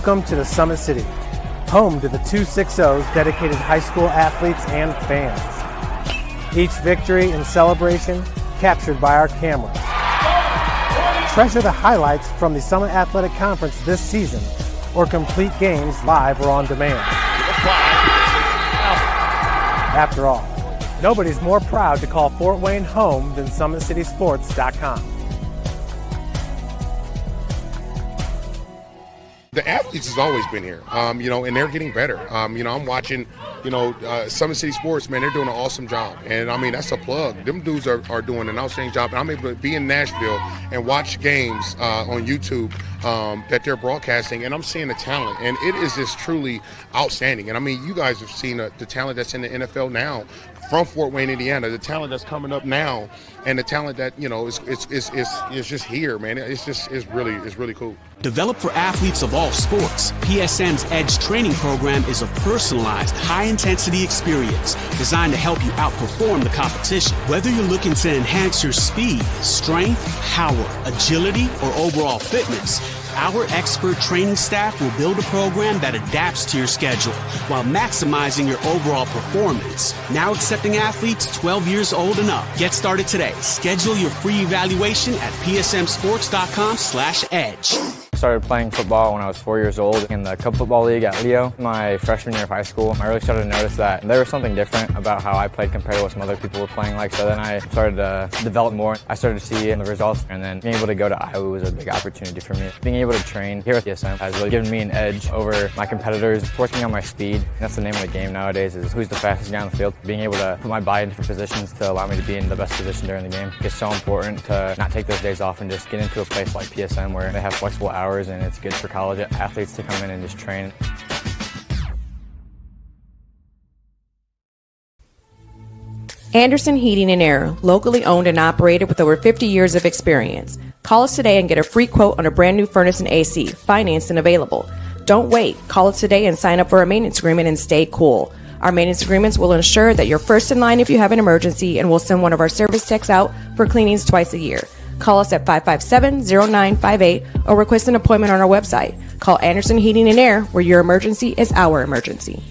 Welcome to the Summit City, home to the 260's dedicated high school athletes and fans. Each victory and celebration captured by our cameras. Treasure the highlights from the Summit Athletic Conference this season, or complete games live or on demand. After all, nobody's more proud to call Fort Wayne home than SummitCitySports.com. The athletes has always been here, and they're getting better. I'm watching, Summit City Sports, man, they're doing an awesome job. And, that's a plug. Them dudes are doing an outstanding job. And I'm able to be in Nashville and watch games on YouTube that they're broadcasting, and I'm seeing the talent. And it is just truly outstanding. And, you guys have seen the talent that's in the NFL now from Fort Wayne, Indiana, the talent that's coming up now, and the talent that, is just here, man. It's really cool. Developed for athletes of all sports, PSM's Edge training program is a personalized, high-intensity experience designed to help you outperform the competition. Whether you're looking to enhance your speed, strength, power, agility, or overall fitness, our expert training staff will build a program that adapts to your schedule while maximizing your overall performance. Now accepting athletes 12 years old and up. Get started today. Schedule your free evaluation at psmsports.com/edge. I started playing football when I was 4 years old in the Cub Football League at Leo. My freshman year of high school, I really started to notice that there was something different about how I played compared to what some other people were playing like. So then I started to develop more. I started to see the results, and then being able to go to Iowa was a big opportunity for me. Being able to train here at PSM has really given me an edge over my competitors. Working on my speed, that's the name of the game nowadays, is who's the fastest guy on the field. Being able to put my body in different positions to allow me to be in the best position during the game. It's so important to not take those days off and just get into a place like PSM where they have flexible hours, and it's good for college athletes to come in and just train. Anderson Heating and Air, locally owned and operated with over 50 years of experience. Call us today and get a free quote on a brand new furnace and AC, financed and available. Don't wait. Call us today and sign up for a maintenance agreement and stay cool. Our maintenance agreements will ensure that you're first in line if you have an emergency, and we'll send one of our service techs out for cleanings twice a year. Call us at 557-0958 or request an appointment on our website. Call Anderson Heating and Air, where your emergency is our emergency.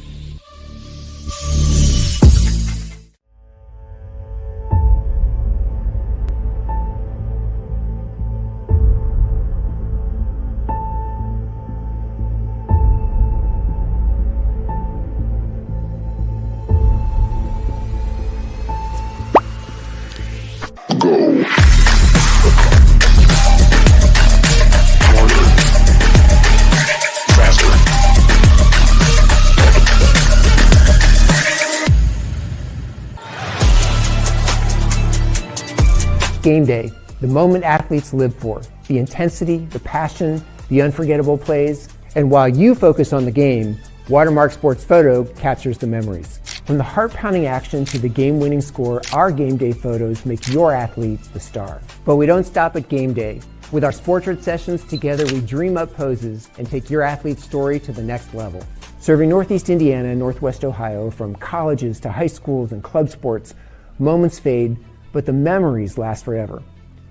Game day, the moment athletes live for, the intensity, the passion, the unforgettable plays. And while you focus on the game, Watermark Sports Photo captures the memories. From the heart-pounding action to the game-winning score, our game day photos make your athlete the star. But we don't stop at game day. With our Sportrait sessions, together we dream up poses and take your athlete's story to the next level. Serving Northeast Indiana and Northwest Ohio, from colleges to high schools and club sports, moments fade, but the memories last forever.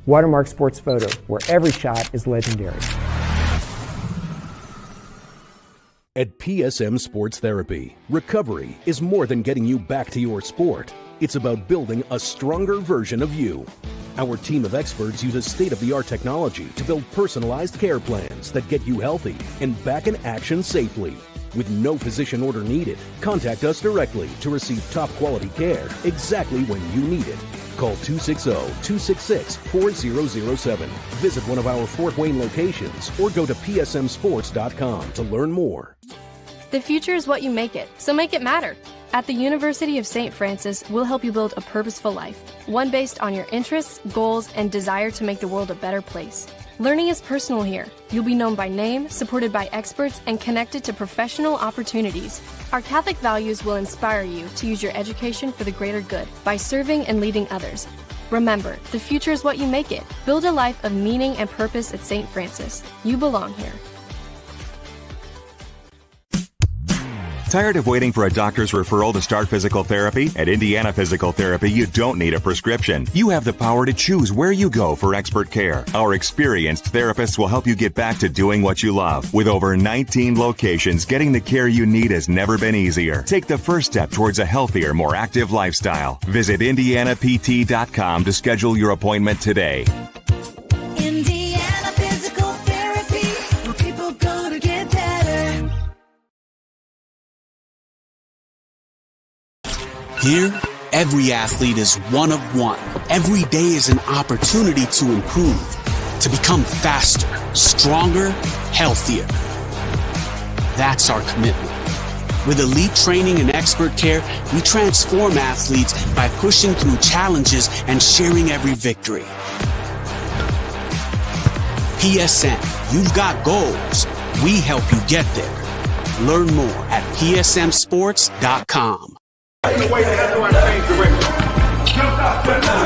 Watermark Sports Photo, where every shot is legendary. At PSM Sports Therapy, recovery is more than getting you back to your sport. It's about building a stronger version of you. Our team of experts uses state-of-the-art technology to build personalized care plans that get you healthy and back in action safely. With no physician order needed, contact us directly to receive top-quality care exactly when you need it. Call 260-266-4007. Visit one of our Fort Wayne locations or go to psmsports.com to learn more. The future is what you make it, so make it matter. At the University of St. Francis, we'll help you build a purposeful life, one based on your interests, goals, and desire to make the world a better place. Learning is personal here. You'll be known by name, supported by experts, and connected to professional opportunities. Our Catholic values will inspire you to use your education for the greater good by serving and leading others. Remember, the future is what you make it. Build a life of meaning and purpose at St. Francis. You belong here. Tired of waiting for a doctor's referral to start physical therapy? At Indiana Physical Therapy, you don't need a prescription. You have the power to choose where you go for expert care. Our experienced therapists will help you get back to doing what you love. With over 19 locations, getting the care you need has never been easier. Take the first step towards a healthier, more active lifestyle. Visit IndianaPT.com to schedule your appointment today. Indiana Physical Therapy, where people go to get better. Here, every athlete is one of one. Every day is an opportunity to improve, to become faster, stronger, healthier. That's our commitment. With elite training and expert care, we transform athletes by pushing through challenges and sharing every victory. PSM, you've got goals. We help you get there. Learn more at psmsports.com. I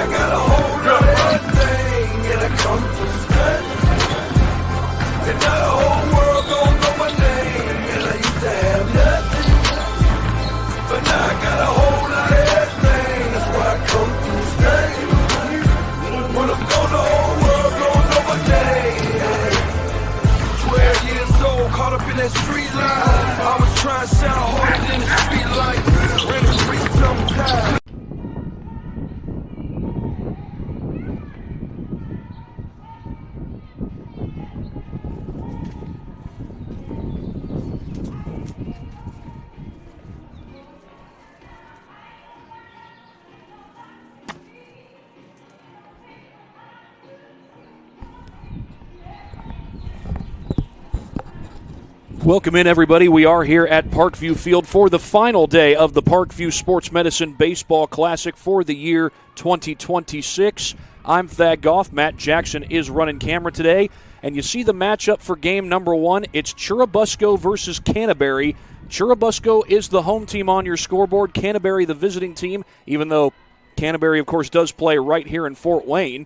got a hold of everything and I come to stay. And now the whole world don't know my name. And I used to have nothing, but now I got a whole lot of everything. That's why I come to stay. When I'm gone, the whole world don't know my name. 12 years old, caught up in that street life. I was trying to sound harder than the street light. Ran the street sometimes. Welcome in, everybody. We are here at Parkview Field for the final day of the Parkview Sports Medicine Baseball Classic for the year 2026. I'm Thad Goff. Matt Jackson is running camera today. And you see the matchup for game number one. It's Churubusco versus Canterbury. Churubusco is the home team on your scoreboard. Canterbury the visiting team, even though Canterbury, of course, does play right here in Fort Wayne.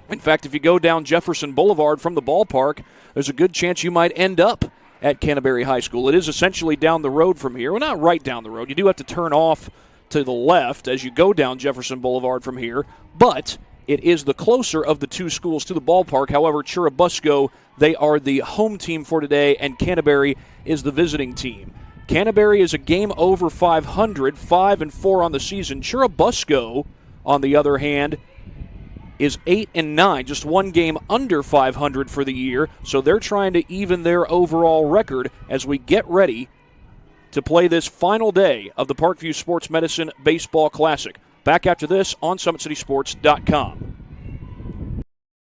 In fact, if you go down Jefferson Boulevard from the ballpark, there's a good chance you might end up at Canterbury High School. It is essentially down the road from here. Well, not right down the road. You do have to turn off to the left as you go down Jefferson Boulevard from here, but it is the closer of the two schools to the ballpark. However, Churubusco, they are the home team for today, and Canterbury is the visiting team. Canterbury is a game over 500, 5-4 on the season. Churubusco, on the other hand, is 8-9, just one game under 500 for the year, so they're trying to even their overall record as we get ready to play this final day of the Parkview Sports Medicine Baseball Classic. Back after this on SummitCitySports.com.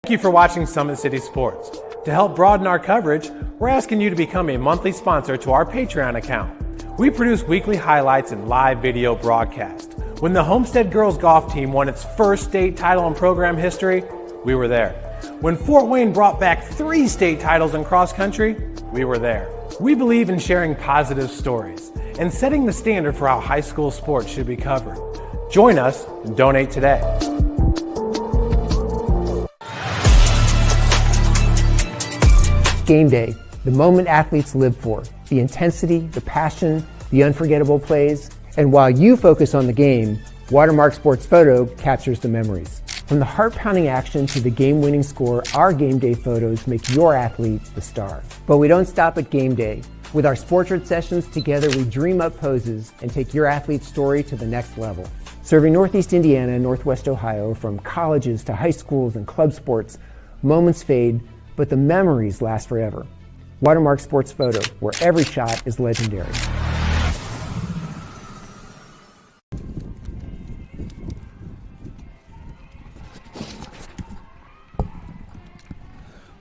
Thank you for watching Summit City Sports. To help broaden our coverage, we're asking you to become a monthly sponsor to our Patreon account. We produce weekly highlights and live video broadcasts. When the Homestead Girls Golf Team won its first state title in program history, we were there. When Fort Wayne brought back 3 state titles in cross country, we were there. We believe in sharing positive stories and setting the standard for how high school sports should be covered. Join us and donate today. Game day, the moment athletes live for, the intensity, the passion, the unforgettable plays. And while you focus on the game, Watermark Sports Photo captures the memories. From the heart-pounding action to the game-winning score, our game day photos make your athlete the star. But we don't stop at game day. With our Sportrait sessions, together we dream up poses and take your athlete's story to the next level. Serving Northeast Indiana and Northwest Ohio, from colleges to high schools and club sports, moments fade, but the memories last forever. Watermark Sports Photo, where every shot is legendary.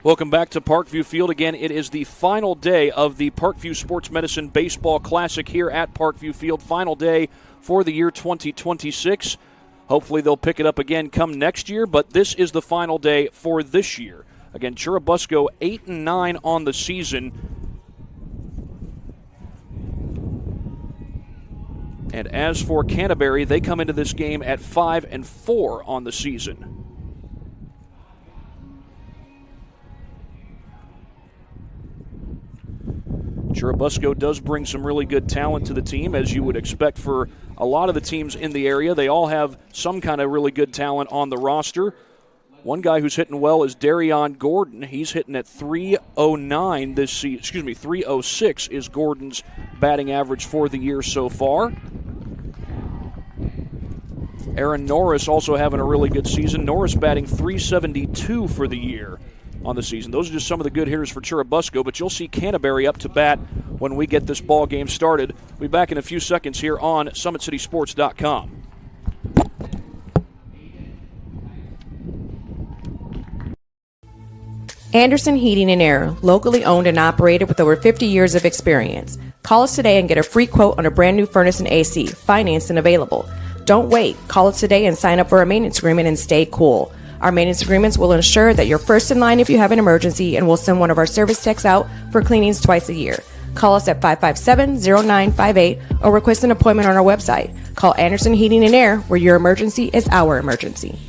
Welcome back to Parkview Field. Again, it is the final day of the Parkview Sports Medicine Baseball Classic here at Parkview Field. Final day for the year 2026. Hopefully they'll pick it up again come next year, but this is the final day for this year. Again, Churubusco 8-9 on the season. And as for Canterbury, they come into this game at 5-4 on the season. Churubusco does bring some really good talent to the team, as you would expect for a lot of the teams in the area. They all have some kind of really good talent on the roster. One guy who's hitting well is Darion Gordon. He's hitting at 309 this season. 306 is Gordon's batting average for the year so far. Aaron Norris also having a really good season. Norris batting 372 for the year on the season. Those are just some of the good hitters for Churubusco, but you'll see Canterbury up to bat when we get this ball game started. We'll be back in a few seconds here on SummitCitySports.com. Anderson Heating and Air, locally owned and operated with over 50 years of experience. Call us today and get a free quote on a brand new furnace and AC, financed and available. Don't wait. Call us today and sign up for a maintenance agreement and stay cool. Our maintenance agreements will ensure that you're first in line if you have an emergency, and we'll send one of our service techs out for cleanings twice a year. Call us at 557-0958 or request an appointment on our website. Call Anderson Heating and Air, where your emergency is our emergency.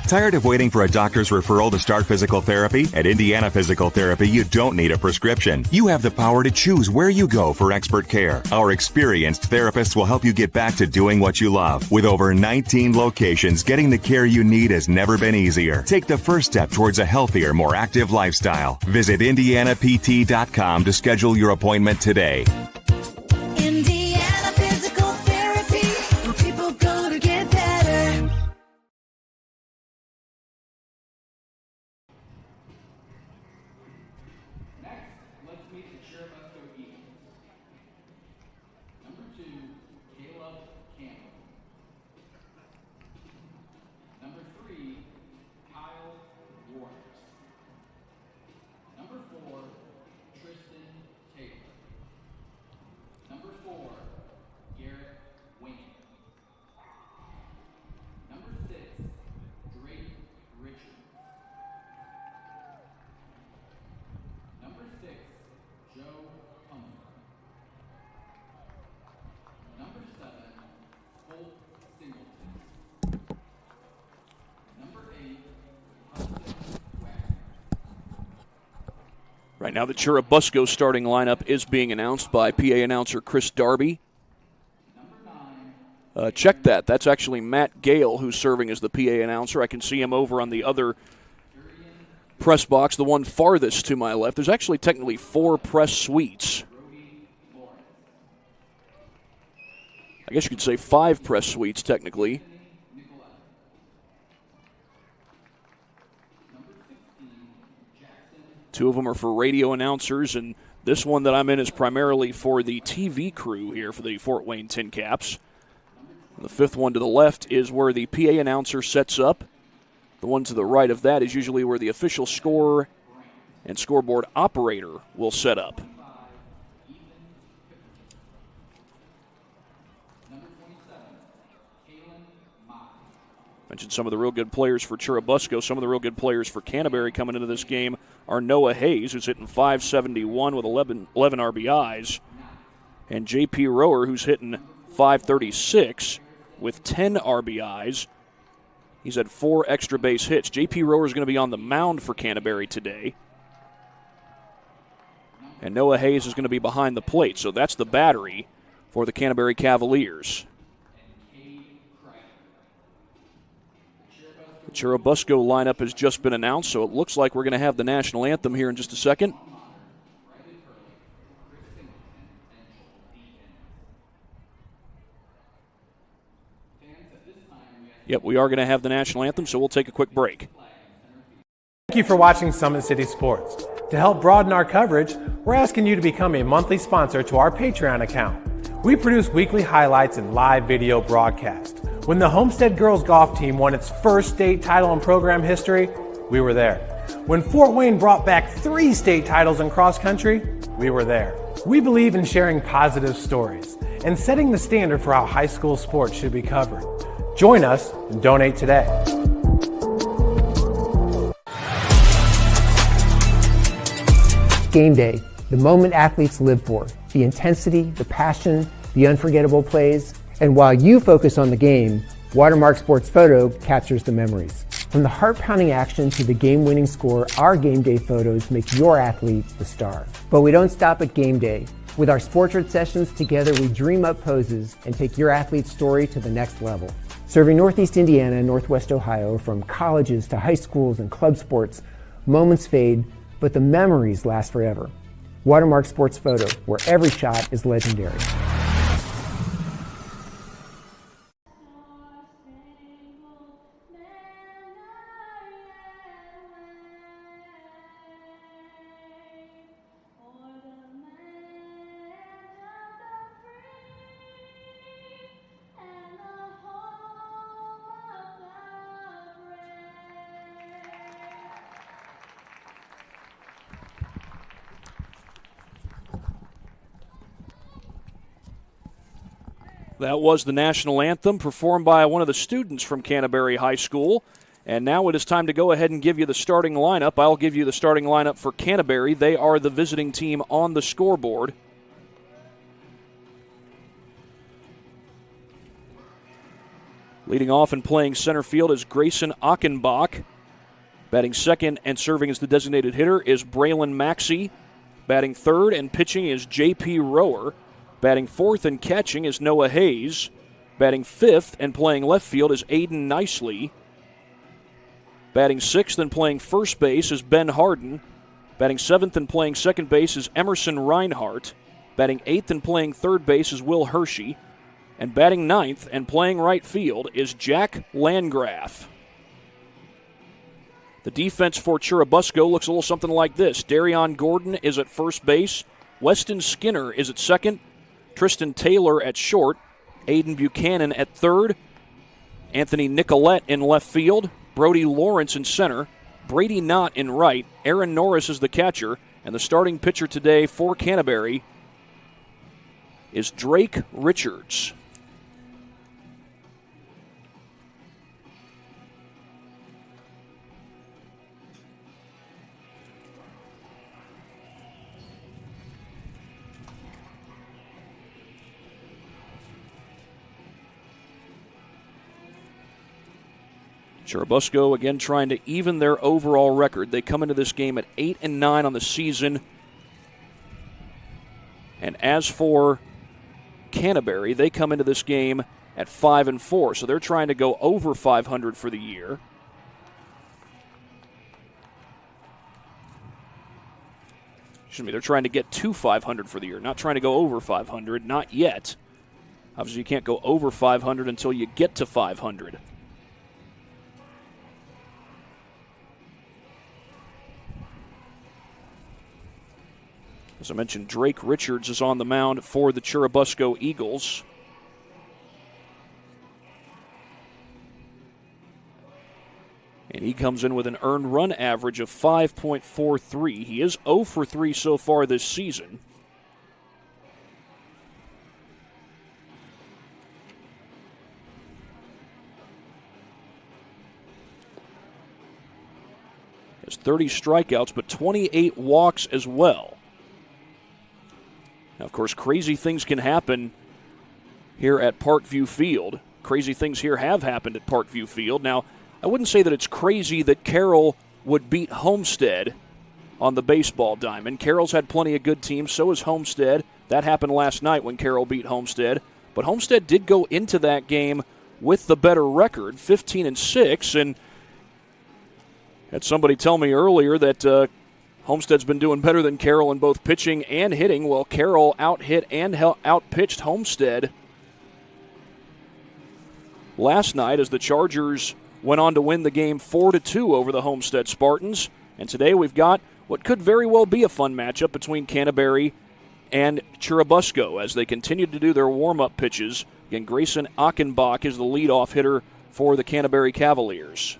Tired of waiting for a doctor's referral to start physical therapy? At Indiana Physical Therapy, you don't need a prescription. You have the power to choose where you go for expert care. Our experienced therapists will help you get back to doing what you love. With over 19 locations, getting the care you need has never been easier. Take the first step towards a healthier, more active lifestyle. Visit IndianaPT.com to schedule your appointment today. Indiana Physical Therapy, where people go to get better. Right now, the Churubusco starting lineup is being announced by PA announcer Chris Darby. Check that. That's actually Matt Gale who's serving as the PA announcer. I can see him over on the other press box, the one farthest to my left. There's actually technically 4 press suites. I guess you could say 5 press suites technically. Two of them are for radio announcers, and this one that I'm in is primarily for the TV crew here for the Fort Wayne Tin Caps. The 5th one to the left is where the PA announcer sets up. The one to the right of that is usually where the official scorer and scoreboard operator will set up. Mentioned some of the real good players for Churubusco. Some of the real good players for Canterbury coming into this game are Noah Hayes, who's hitting .571 with 11 RBIs, and J.P. Rower, who's hitting .536 with 10 RBIs. He's had 4 extra base hits. J.P. Rower is going to be on the mound for Canterbury today, and Noah Hayes is going to be behind the plate. So that's the battery for the Canterbury Cavaliers. Churubusco lineup has just been announced, so it looks like we're going to have the national anthem here in just a second. Yep, we are going to have the national anthem, so we'll take a quick break. Thank you for watching Summit City Sports. To help broaden our coverage, we're asking you to become a monthly sponsor to our Patreon account. We produce weekly highlights and live video broadcasts. When the Homestead girls golf team won its first state title in program history, we were there. When Fort Wayne brought back 3 state titles in cross country, we were there. We believe in sharing positive stories and setting the standard for how high school sports should be covered. Join us and donate today. Game day, the moment athletes live for, the intensity, the passion, the unforgettable plays. And while you focus on the game, Watermark Sports Photo captures the memories. From the heart-pounding action to the game-winning score, our game day photos make your athlete the star. But we don't stop at game day. With our Sportrait sessions, together we dream up poses and take your athlete's story to the next level. Serving Northeast Indiana and Northwest Ohio, from colleges to high schools and club sports, moments fade, but the memories last forever. Watermark Sports Photo, where every shot is legendary. That was the national anthem performed by one of the students from Canterbury High School. And now it is time to go ahead and give you the starting lineup. I'll give you the starting lineup for Canterbury. They are the visiting team on the scoreboard. Leading off and playing center field is Grayson Achenbach. Batting second and serving as the designated hitter is Braylon Maxey. Batting third and pitching is J.P. Rower. Batting fourth and catching is Noah Hayes. Batting fifth and playing left field is Aiden Nicely. Batting sixth and playing first base is Ben Harden. Batting seventh and playing second base is Emerson Reinhart. Batting eighth and playing third base is Will Hershey. And batting ninth and playing right field is Jack Landgraf. The defense for Churubusco looks a little something like this. Darion Gordon is at first base. Weston Skinner is at second. Tristan Taylor at short, Aiden Buchanan at third, Anthony Nicolette in left field, Brody Lawrence in center, Brady Knott in right, Aaron Norris is the catcher, and the starting pitcher today for Canterbury is Drake Richards. Churubusco again trying to even their overall record. They come into this game at 8-9 on the season. And as for Canterbury, they come into this game at 5-4. So they're trying to go over 500 for the year. Excuse me, they're trying to get to 500 for the year, not trying to go over 500, not yet. Obviously, you can't go over 500 until you get to 500. As I mentioned, Drake Richards is on the mound for the Churubusco Eagles. And he comes in with an earned run average of 5.43. He is 0 for 3 so far this season. Has 30 strikeouts, but 28 walks as well. Now, of course, crazy things can happen here at Parkview Field. Crazy things here have happened at Parkview Field. Now, I wouldn't say that it's crazy that Carroll would beat Homestead on the baseball diamond. Carroll's had plenty of good teams, so has Homestead. That happened last night when Carroll beat Homestead. But Homestead did go into that game with the better record, 15-6, and had somebody tell me earlier that Homestead's been doing better than Carroll in both pitching and hitting. Well, Carroll out-hit and out-pitched Homestead last night as the Chargers went on to win the game 4-2 over the Homestead Spartans. And today we've got what could very well be a fun matchup between Canterbury and Churubusco as they continue to do their warm-up pitches. Again, Grayson Achenbach is the leadoff hitter for the Canterbury Cavaliers.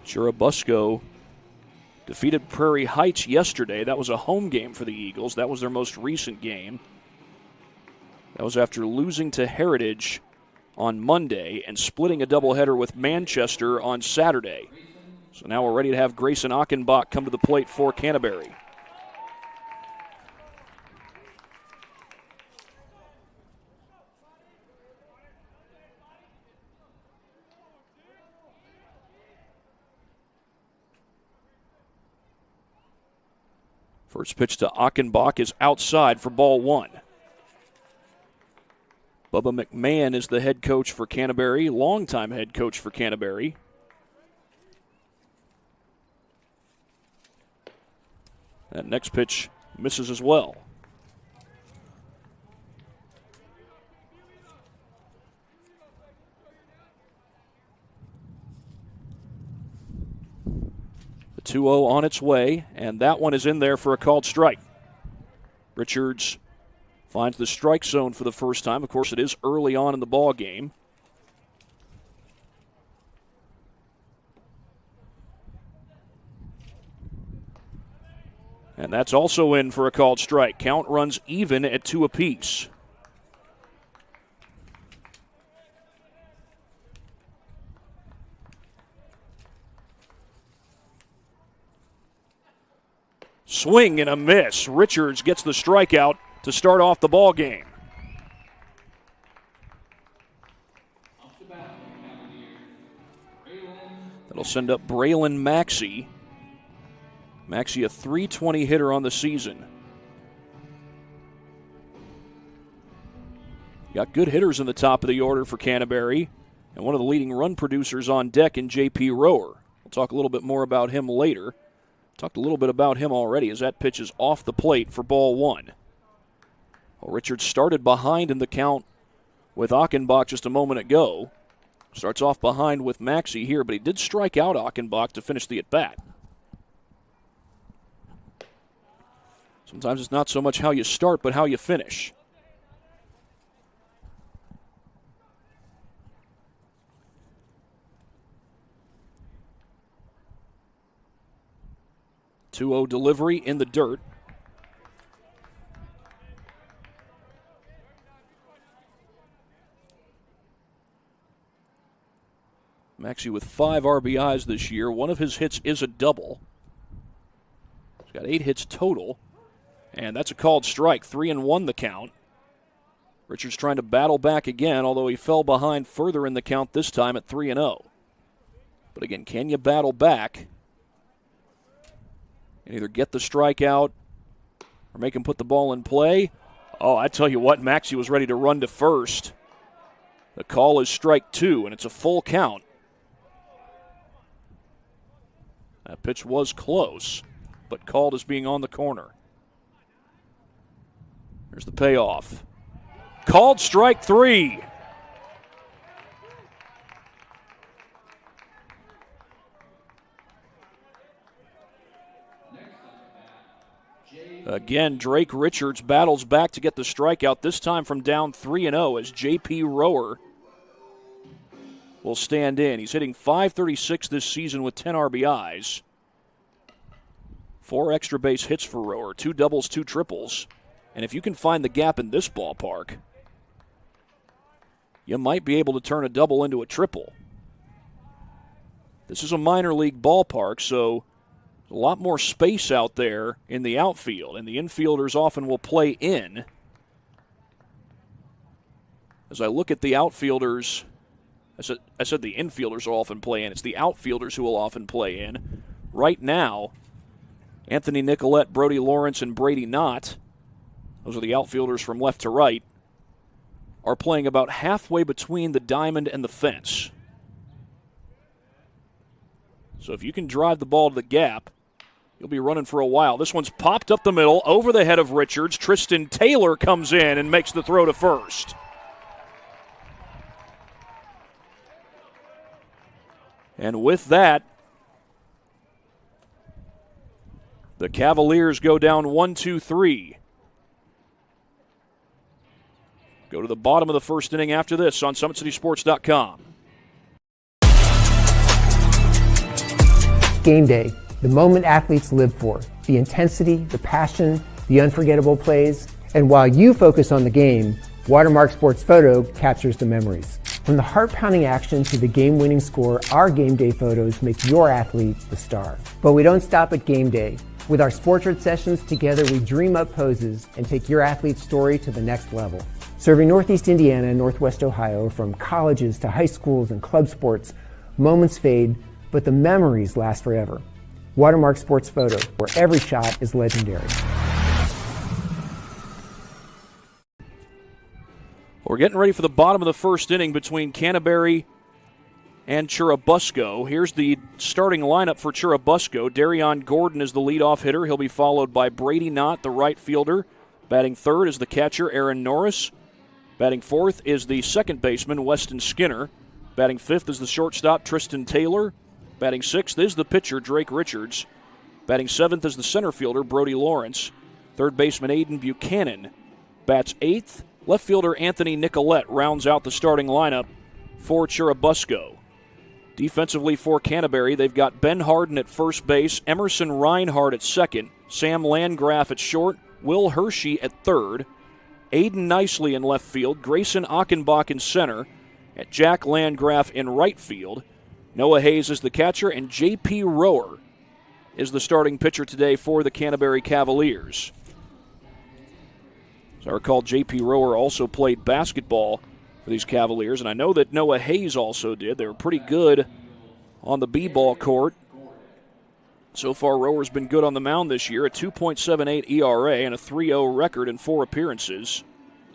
Churubusco defeated Prairie Heights yesterday. That was a home game for the Eagles. That was their most recent game. That was after losing to Heritage on Monday and splitting a doubleheader with Manchester on Saturday. So now we're ready to have Grayson Achenbach come to the plate for Canterbury. First pitch to Achenbach is outside for ball one. Bubba McMahon is the head coach for Canterbury, longtime head coach for Canterbury. That next pitch misses as well. The 2-0 on its way, and that one is in there for a called strike. Richards finds the strike zone for the first time. Of course, it is early on in the ball game. And that's also in for a called strike. Count runs even at 2 apiece. Swing and a miss. Richards gets the strikeout to start off the ball game. That'll send up Braylon Maxey. Maxey, a .320 hitter on the season. Got good hitters in the top of the order for Canterbury, and one of the leading run producers on deck in J.P. Rower. We'll talk a little bit more about him later. Talked a little bit about him already as that pitch is off the plate for ball one. Well, Richards started behind in the count with Achenbach just a moment ago. Starts off behind with Maxey here, but he did strike out Achenbach to finish the at-bat. Sometimes it's not so much how you start, but how you finish. .2-0 delivery in the dirt. Maxey with 5 RBIs this year. One of his hits is a double. He's got 8 hits total. And that's a called strike. 3-1 the count. Richards trying to battle back again, although he fell behind further in the count this time at 3-0. But again, can you battle back and either get the strikeout or make him put the ball in play? Oh, I tell you what, Maxey was ready to run to first. The call is strike 2, and it's a full count. That pitch was close, but called as being on the corner. There's the payoff. Called strike 3. Again, Drake Richards battles back to get the strikeout, this time from down 3-0 as J.P. Rower will stand in. He's hitting .536 this season with 10 RBIs. 4 extra base hits for Rower, 2 doubles, 2 triples. And if you can find the gap in this ballpark, you might be able to turn a double into a triple. This is a minor league ballpark, so a lot more space out there in the outfield, and the infielders often will play in. As I look at the outfielders, I said the infielders will often play in. It's the outfielders who will often play in. Right now, Anthony Nicolette, Brody Lawrence, and Brady Knott, those are the outfielders from left to right, are playing about halfway between the diamond and the fence. So if you can drive the ball to the gap, you'll be running for a while. This one's popped up the middle, over the head of Richards. Tristan Taylor comes in and makes the throw to first. And with that, the Cavaliers go down 1-2-3. Go to the bottom of the first inning after this on SummitCitySports.com. game day, the moment athletes live for, the intensity, the passion, the unforgettable plays, and while you focus on the game, Watermark Sports Photo captures the memories. From the heart-pounding action to the game-winning score, our game day photos make your athlete the star. But we don't stop at game day. With our Sportrait sessions together, we dream up poses and take your athlete's story to the next level. Serving Northeast Indiana and Northwest Ohio, from colleges to high schools and club sports, moments fade, but the memories last forever. Watermark Sports Photo, where every shot is legendary. We're getting ready for the bottom of the first inning between Canterbury and Churubusco. Here's the starting lineup for Churubusco. Darion Gordon is the leadoff hitter. He'll be followed by Brady Knott, the right fielder. Batting third is the catcher, Aaron Norris. Batting fourth is the second baseman, Weston Skinner. Batting fifth is the shortstop, Tristan Taylor. Batting sixth is the pitcher, Drake Richards. Batting seventh is the center fielder, Brody Lawrence. Third baseman, Aiden Buchanan. Bats eighth. Left fielder Anthony Nicolette rounds out the starting lineup for Churubusco. Defensively for Canterbury, they've got Ben Harden at first base, Emerson Reinhardt at second, Sam Landgraf at short, Will Hershey at third, Aiden Nicely in left field, Grayson Achenbach in center, at Jack Landgraf in right field. Noah Hayes is the catcher, and J.P. Rower is the starting pitcher today for the Canterbury Cavaliers. As I recall, J.P. Rower also played basketball for these Cavaliers, and I know that Noah Hayes also did. They were pretty good on the B-ball court. So far, Rower's been good on the mound this year, a 2.78 ERA and a 3.0 record in 4 appearances.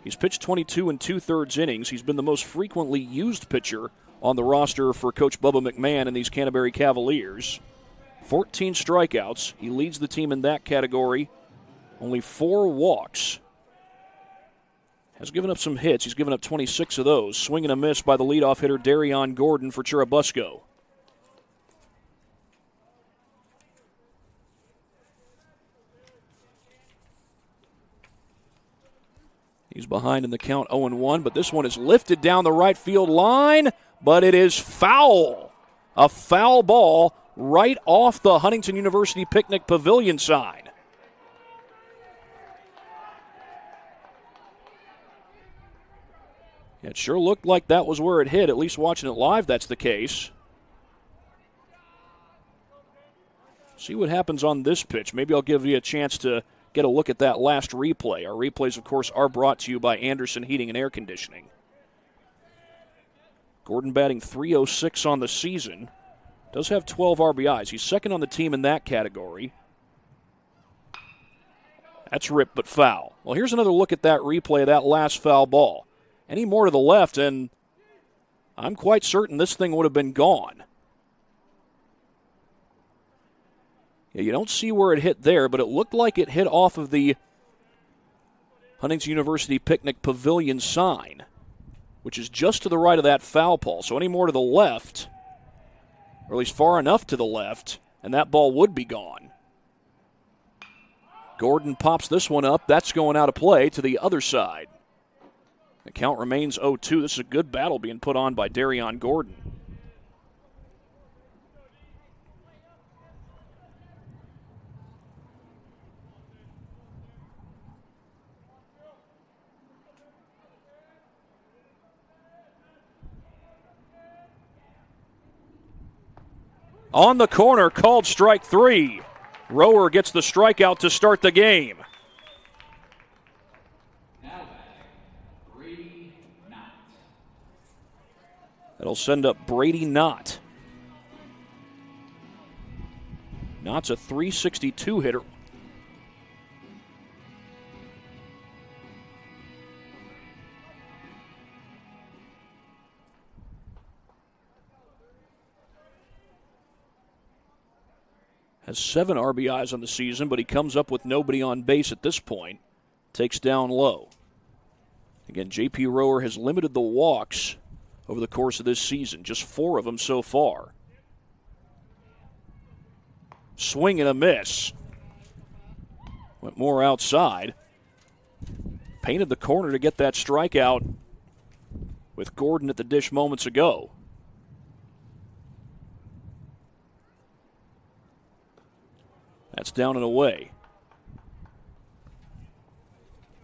He's pitched 22 2/3 innings. He's been the most frequently used pitcher on the roster for Coach Bubba McMahon and these Canterbury Cavaliers. 14 strikeouts. He leads the team in that category. Only 4 walks. Has given up some hits. He's given up 26 of those. Swing and a miss by the leadoff hitter, Darion Gordon, for Churubusco. He's behind in the count 0-1, but this one is lifted down the right field line, but it is foul. A foul ball right off the Huntington University Picnic Pavilion sign. It sure looked like that was where it hit. At least watching it live, that's the case. See what happens on this pitch. Maybe I'll give you a chance to get a look at that last replay. Our replays, of course, are brought to you by Anderson Heating and Air Conditioning. Gordon batting .306 on the season. Does have 12 RBIs. He's second on the team in that category. That's ripped but foul. Well, here's another look at that replay of that last foul ball. Any more to the left, and I'm quite certain this thing would have been gone. Yeah, you don't see where it hit there, but it looked like it hit off of the Huntington University Picnic Pavilion sign, which is just to the right of that foul pole. So any more to the left, or at least far enough to the left, and that ball would be gone. Gordon pops this one up. That's going out of play to the other side. The count remains 0-2. This is a good battle being put on by Darion Gordon. On the corner, called strike 3. Rower gets the strikeout to start the game. That'll send up Brady Knott. Knott's a .362 hitter. Has 7 RBIs on the season, but he comes up with nobody on base at this point. Takes down low. Again, J.P. Rower has limited the walks over the course of this season. Just 4 of them so far. Swing and a miss. Went more outside. Painted the corner to get that strikeout with Gordon at the dish moments ago. That's down and away.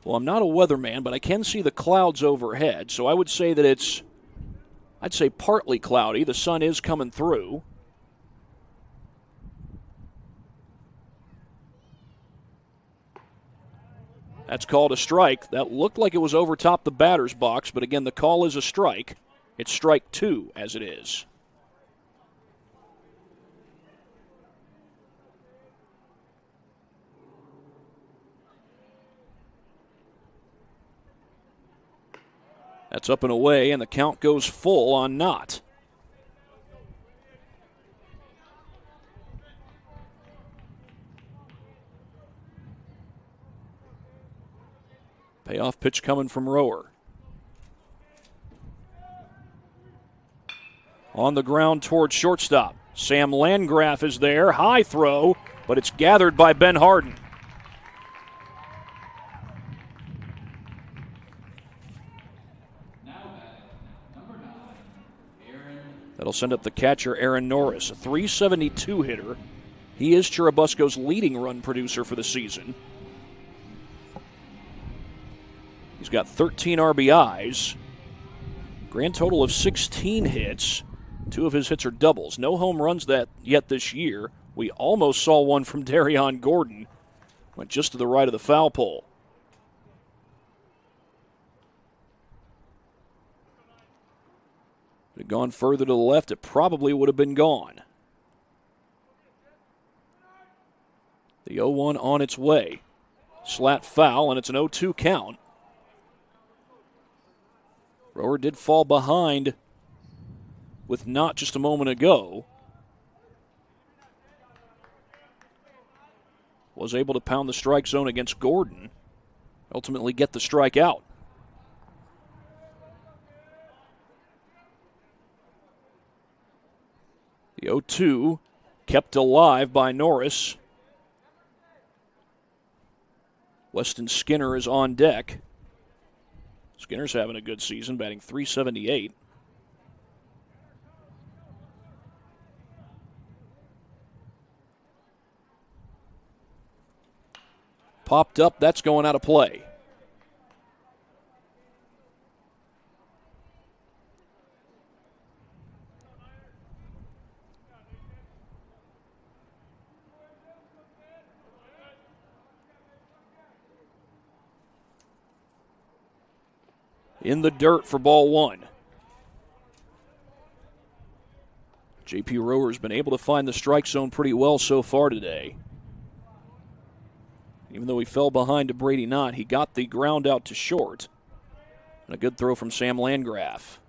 Well, I'm not a weatherman, but I can see the clouds overhead, so I would say that I'd say partly cloudy. The sun is coming through. That's called a strike. That looked like it was over top the batter's box, but again, the call is a strike. It's strike 2 as it is. That's up and away, and the count goes full on Knott. Payoff pitch coming from Rower. On the ground towards shortstop. Sam Landgraf is there. High throw, but it's gathered by Ben Harden. That'll send up the catcher, Aaron Norris, a .372 hitter. He is Churubusco's leading run producer for the season. He's got 13 RBIs, grand total of 16 hits. 2 of his hits are doubles. No home runs yet this year. We almost saw one from Darion Gordon. Went just to the right of the foul pole. If it had gone further to the left, it probably would have been gone. The 0-1 on its way. Slat foul, and it's an 0-2 count. Rower did fall behind with Knott just a moment ago. Was able to pound the strike zone against Gordon. Ultimately get the strike out. The 0-2 kept alive by Norris. Weston Skinner is on deck. Skinner's having a good season, batting .378. Popped up, that's going out of play. In the dirt for ball 1. J.P. Rower's been able to find the strike zone pretty well so far today. Even though he fell behind to Brady Knott, he got the ground out to short. And a good throw from Sam Landgraf.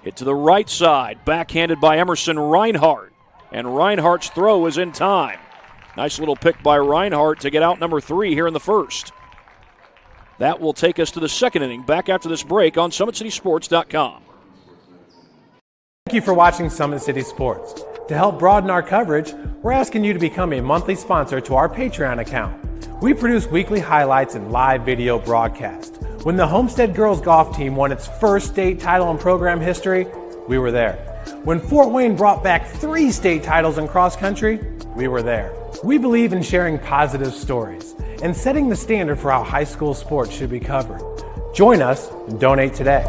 Hit to the right side, backhanded by Emerson Reinhart. And Reinhart's throw is in time. Nice little pick by Reinhart to get out number 3 here in the first. That will take us to the second inning. Back after this break on SummitCitySports.com. Thank you for watching Summit City Sports. To help broaden our coverage, we're asking you to become a monthly sponsor to our Patreon account. We produce weekly highlights and live video broadcasts. When the Homestead Girls Golf Team won its first state title in program history, we were there. When Fort Wayne brought back 3 state titles in cross country, we were there. We believe in sharing positive stories and setting the standard for how high school sports should be covered. Join us and donate today.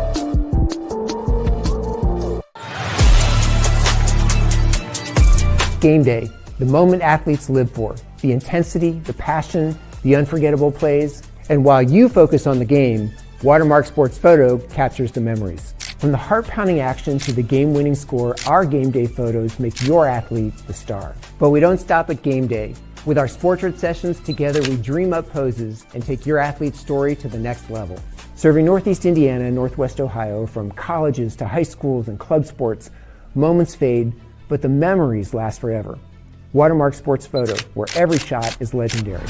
Game day, the moment athletes live for, the intensity, the passion, the unforgettable plays. And while you focus on the game, Watermark Sports Photo captures the memories. From the heart-pounding action to the game-winning score, our game day photos make your athlete the star. But we don't stop at game day. With our Sportrait sessions together, we dream up poses and take your athlete's story to the next level. Serving Northeast Indiana and Northwest Ohio, from colleges to high schools and club sports, moments fade, but the memories last forever. Watermark Sports Photo, where every shot is legendary.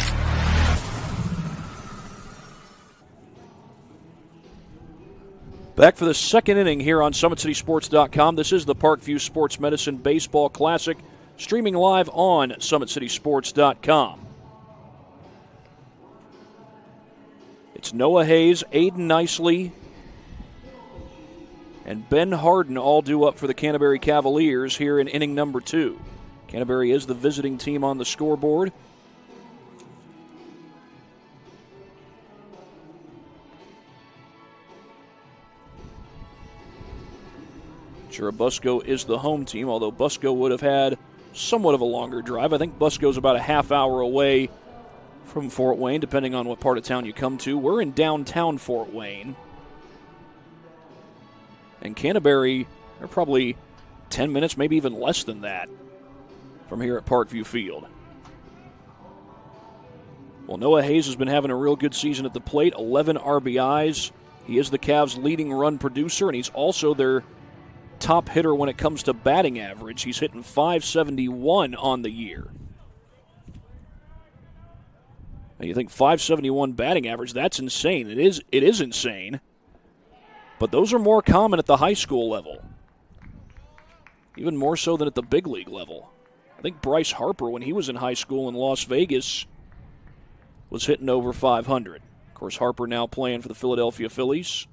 Back for the second inning here on SummitCitySports.com. This is the Parkview Sports Medicine Baseball Classic, streaming live on SummitCitySports.com. It's Noah Hayes, Aiden Nicely, and Ben Harden all due up for the Canterbury Cavaliers here in inning number 2. Canterbury is the visiting team on the scoreboard. Churubusco is the home team, although Busco would have had somewhat of a longer drive. I think Busco's about a half hour away from Fort Wayne, depending on what part of town you come to. We're in downtown Fort Wayne. And Canterbury are probably 10 minutes, maybe even less than that, from here at Parkview Field. Well, Noah Hayes has been having a real good season at the plate, 11 RBIs. He is the Cavs' leading run producer, and he's also their top hitter when it comes to batting average. He's hitting .571 on the year. Now you think .571 batting average, that's insane. It is insane. But those are more common at the high school level. Even more so than at the big league level. I think Bryce Harper, when he was in high school in Las Vegas, was hitting over 500. Of course, Harper now playing for the Philadelphia Phillies.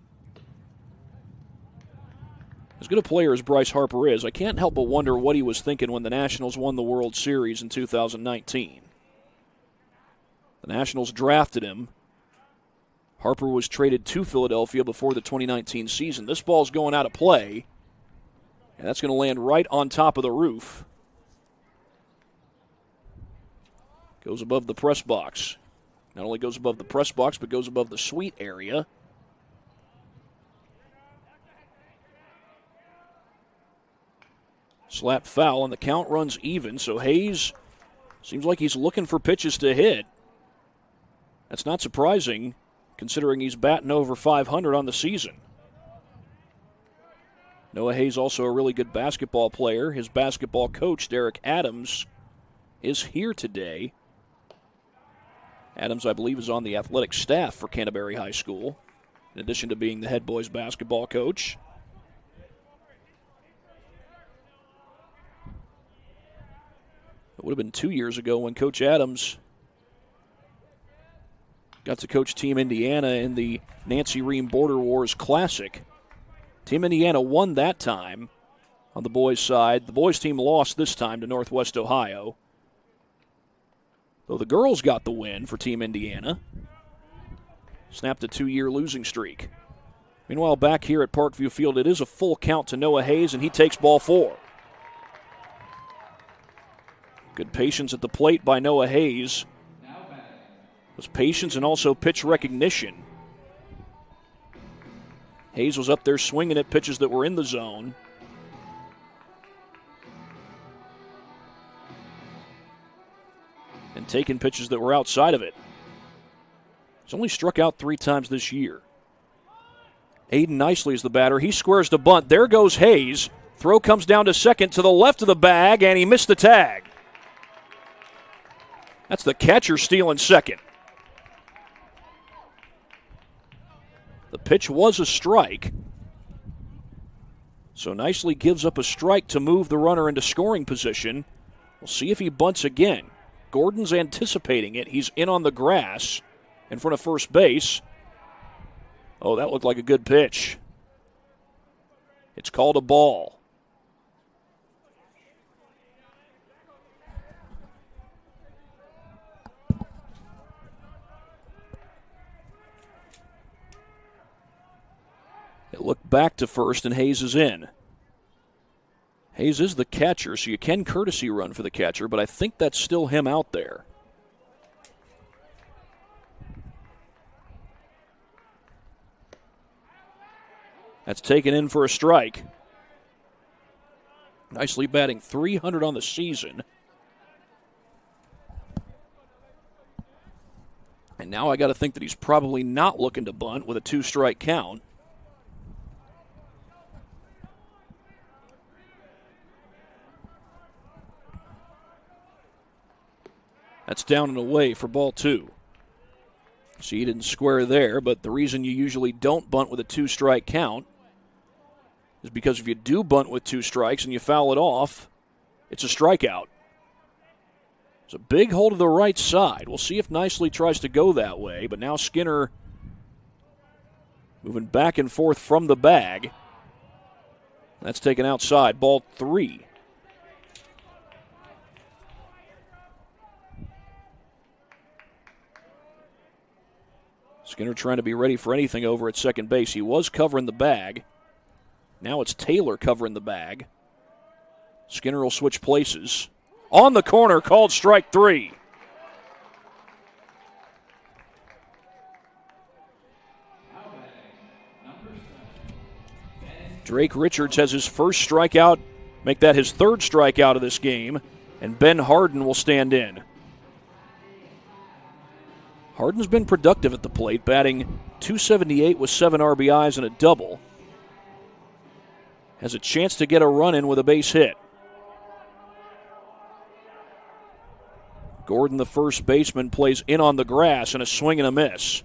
As good a player as Bryce Harper is, I can't help but wonder what he was thinking when the Nationals won the World Series in 2019. The Nationals drafted him. Harper was traded to Philadelphia before the 2019 season. This ball's going out of play, and that's going to land right on top of the roof. Goes above the press box. Not only goes above the press box, but goes above the suite area. Slap foul, and the count runs even, so Hayes seems like he's looking for pitches to hit. That's not surprising, considering he's batting over 500 on the season. Noah Hayes also a really good basketball player. His basketball coach, Derek Adams, is here today. Adams, I believe, is on the athletic staff for Canterbury High School, in addition to being the head boys basketball coach. It would have been 2 years ago when Coach Adams got to coach Team Indiana in the Nancy Ream Border Wars Classic. Team Indiana won that time on the boys' side. The boys' team lost this time to Northwest Ohio. Though the girls got the win for Team Indiana. Snapped a 2-year losing streak. Meanwhile, back here at Parkview Field, it is a full count to Noah Hayes, and he takes ball 4. Good patience at the plate by Noah Hayes. Was patience and also pitch recognition. Hayes was up there swinging at pitches that were in the zone. And taking pitches that were outside of it. He's only struck out 3 times this year. Aiden Nicely is the batter. He squares the bunt. There goes Hayes. Throw comes down to second to the left of the bag, and he missed the tag. That's the catcher stealing second. The pitch was a strike. So Nicely gives up a strike to move the runner into scoring position. We'll see if he bunts again. Gordon's anticipating it. He's in on the grass in front of first base. Oh, that looked like a good pitch. It's called a ball. It looked back to first, and Hayes is in. Hayes is the catcher, so you can courtesy run for the catcher, but I think that's still him out there. That's taken in for a strike. Nicely batting .300 on the season. And now I got to think that he's probably not looking to bunt with a 2-strike count. That's down and away for ball 2. So he didn't square there, but the reason you usually don't bunt with a 2-strike count is because if you do bunt with 2 strikes and you foul it off, it's a strikeout. It's a big hole to the right side. We'll see if Nicely tries to go that way, but now Skinner moving back and forth from the bag. That's taken outside, ball 3. Skinner trying to be ready for anything over at second base. He was covering the bag. Now it's Taylor covering the bag. Skinner will switch places. On the corner, called strike 3. Drake Richards has his first strikeout, make that his third strikeout of this game, and Ben Harden will stand in. Harden's been productive at the plate, batting .278 with 7 RBIs and a double. Has a chance to get a run in with a base hit. Gordon, the first baseman, plays in on the grass and a swing and a miss.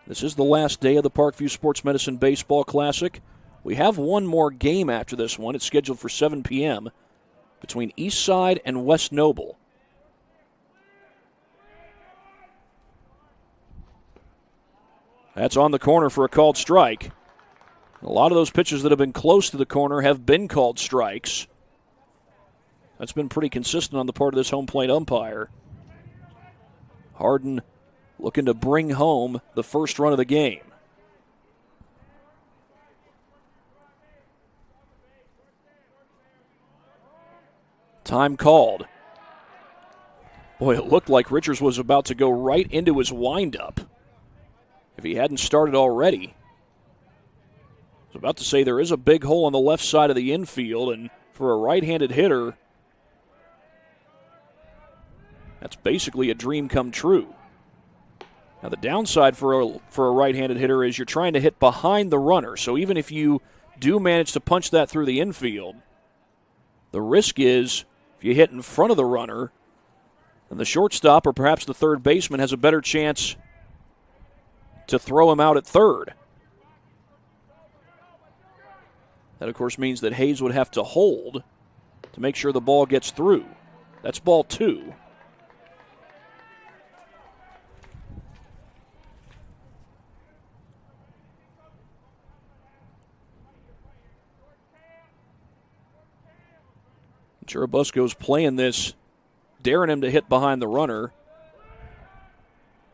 This is the last day of the Parkview Sports Medicine Baseball Classic. We have one more game after this one. It's scheduled for 7 p.m. between Eastside and West Noble. That's on the corner for a called strike. A lot of those pitches that have been close to the corner have been called strikes. That's been pretty consistent on the part of this home plate umpire. Harden looking to bring home the first run of the game. Time called. Boy, it looked like Richards was about to go right into his windup if he hadn't started already. I was about to say there is a big hole on the left side of the infield, and for a right-handed hitter, that's basically a dream come true. Now, the downside for a right-handed hitter is you're trying to hit behind the runner, so even if you do manage to punch that through the infield, the risk is if you hit in front of the runner, then the shortstop or perhaps the third baseman has a better chance to throw him out at third. That, of course, means that Hayes would have to hold to make sure the ball gets through. That's ball 2. Churubusco's playing this, daring him to hit behind the runner,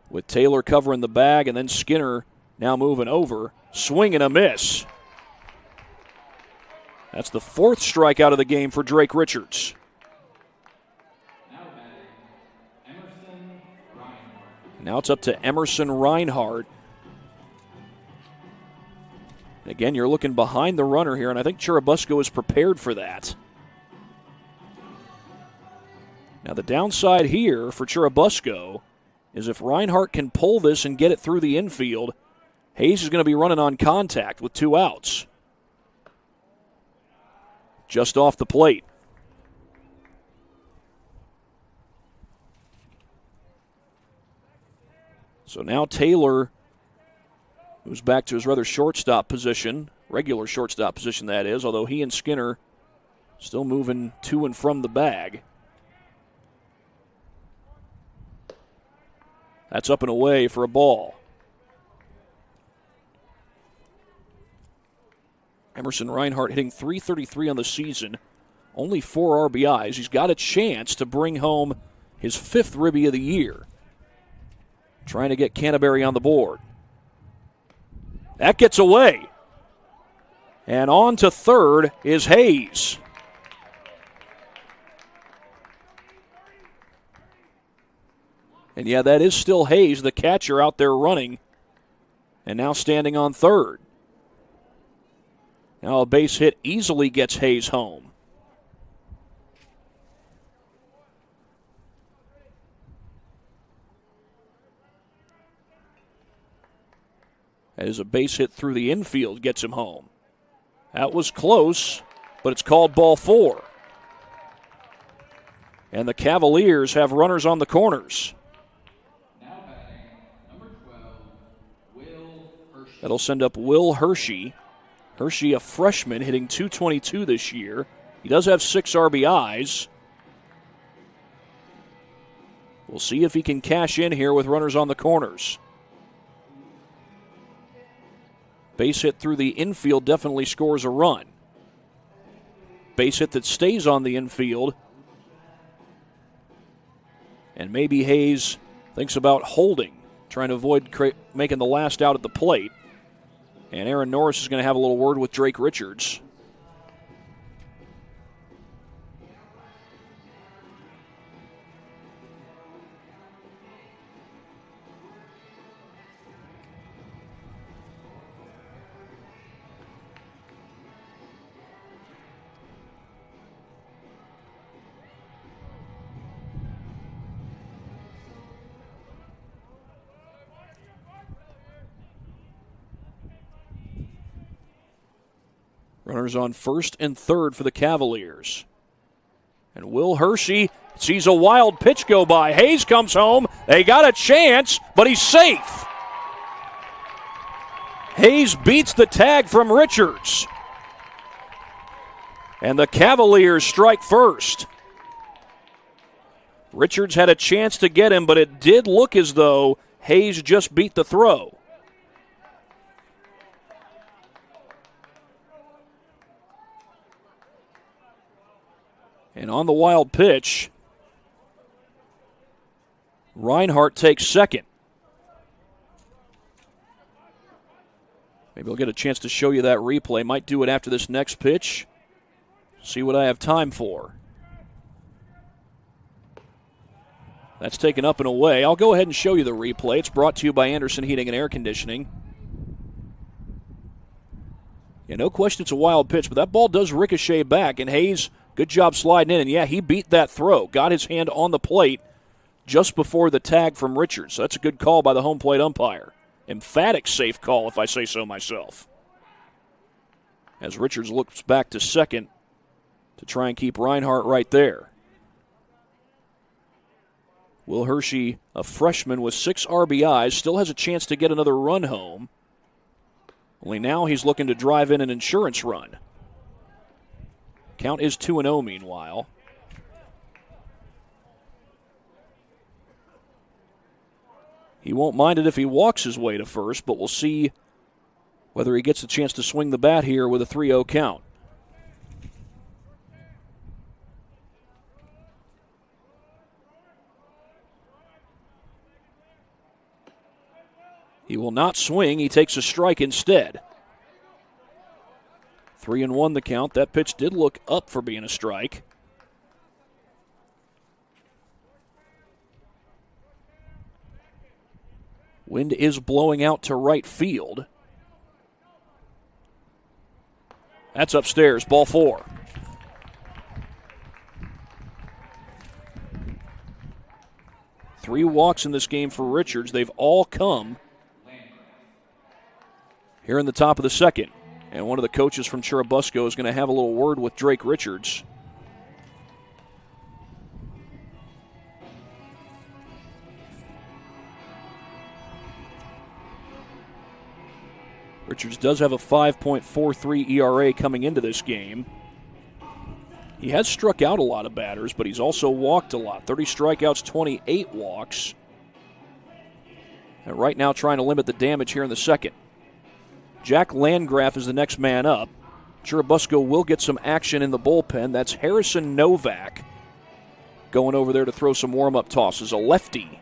with Taylor covering the bag and then Skinner now moving over. Swing and a miss. That's the 4th strikeout of the game for Drake Richards. Now it's up to Emerson Reinhardt. Again, you're looking behind the runner here, and I think Churubusco is prepared for that. Now the downside here for Churubusco is if Reinhardt can pull this and get it through the infield, Hayes is going to be running on contact with 2 outs. Just off the plate. So now Taylor moves back to his rather shortstop position, regular shortstop position that is, although he and Skinner still moving to and from the bag. That's up and away for a ball. Emerson Reinhardt hitting .333 on the season, only 4 RBIs. He's got a chance to bring home his 5th ribby of the year. Trying to get Canterbury on the board. That gets away. And on to third is Hayes. And yeah, that is still Hayes, the catcher out there running, and now standing on third. Now a base hit easily gets Hayes home. As a base hit through the infield gets him home. That was close, but it's called ball 4. And the Cavaliers have runners on the corners. That'll send up Will Hershey. Hershey, a freshman, hitting .222 this year. He does have 6 RBIs. We'll see if he can cash in here with runners on the corners. Base hit through the infield definitely scores a run. Base hit that stays on the infield And maybe Hayes thinks about holding, trying to avoid making the last out at the plate. And Aaron Norris is going to have a little word with Drake Richards. Runners on first and third for the Cavaliers. And Will Hershey sees a wild pitch go by. Hayes comes home. They got a chance, but he's safe. Hayes beats the tag from Richards. And the Cavaliers strike first. Richards had a chance to get him, but it did look as though Hayes just beat the throw. And on the wild pitch, Reinhardt takes second. Maybe I'll get a chance to show you that replay. Might do it after this next pitch. See what I have time for. That's taken up and away. I'll go ahead and show you the replay. It's brought to you by Anderson Heating and Air Conditioning. Yeah, no question it's a wild pitch, but that ball does ricochet back, and Hayes, good job sliding in. And, yeah, he beat that throw. Got his hand on the plate just before the tag from Richards. So that's a good call by the home plate umpire. Emphatic safe call, if I say so myself. As Richards looks back to second to try and keep Reinhardt right there. Will Hershey, a freshman with 6 RBIs, still has a chance to get another run home. Only now he's looking to drive in an insurance run. Count is 2-0 meanwhile. He won't mind it if he walks his way to first, but we'll see whether he gets a chance to swing the bat here with a 3-0 count. He will not swing. He takes a strike instead. 3-1 the count. That pitch did look up for being a strike. Wind is blowing out to right field. That's upstairs, ball 4. Three walks in this game for Richards. They've all come here in the top of the second. And one of the coaches from Churubusco is going to have a little word with Drake Richards. Richards does have a 5.43 ERA coming into this game. He has struck out a lot of batters, but he's also walked a lot. 30 strikeouts, 28 walks. And right now trying to limit the damage here in the second. Jack Landgraf is the next man up. Churubusco will get some action in the bullpen. That's Harrison Novak going over there to throw some warm-up tosses, a lefty.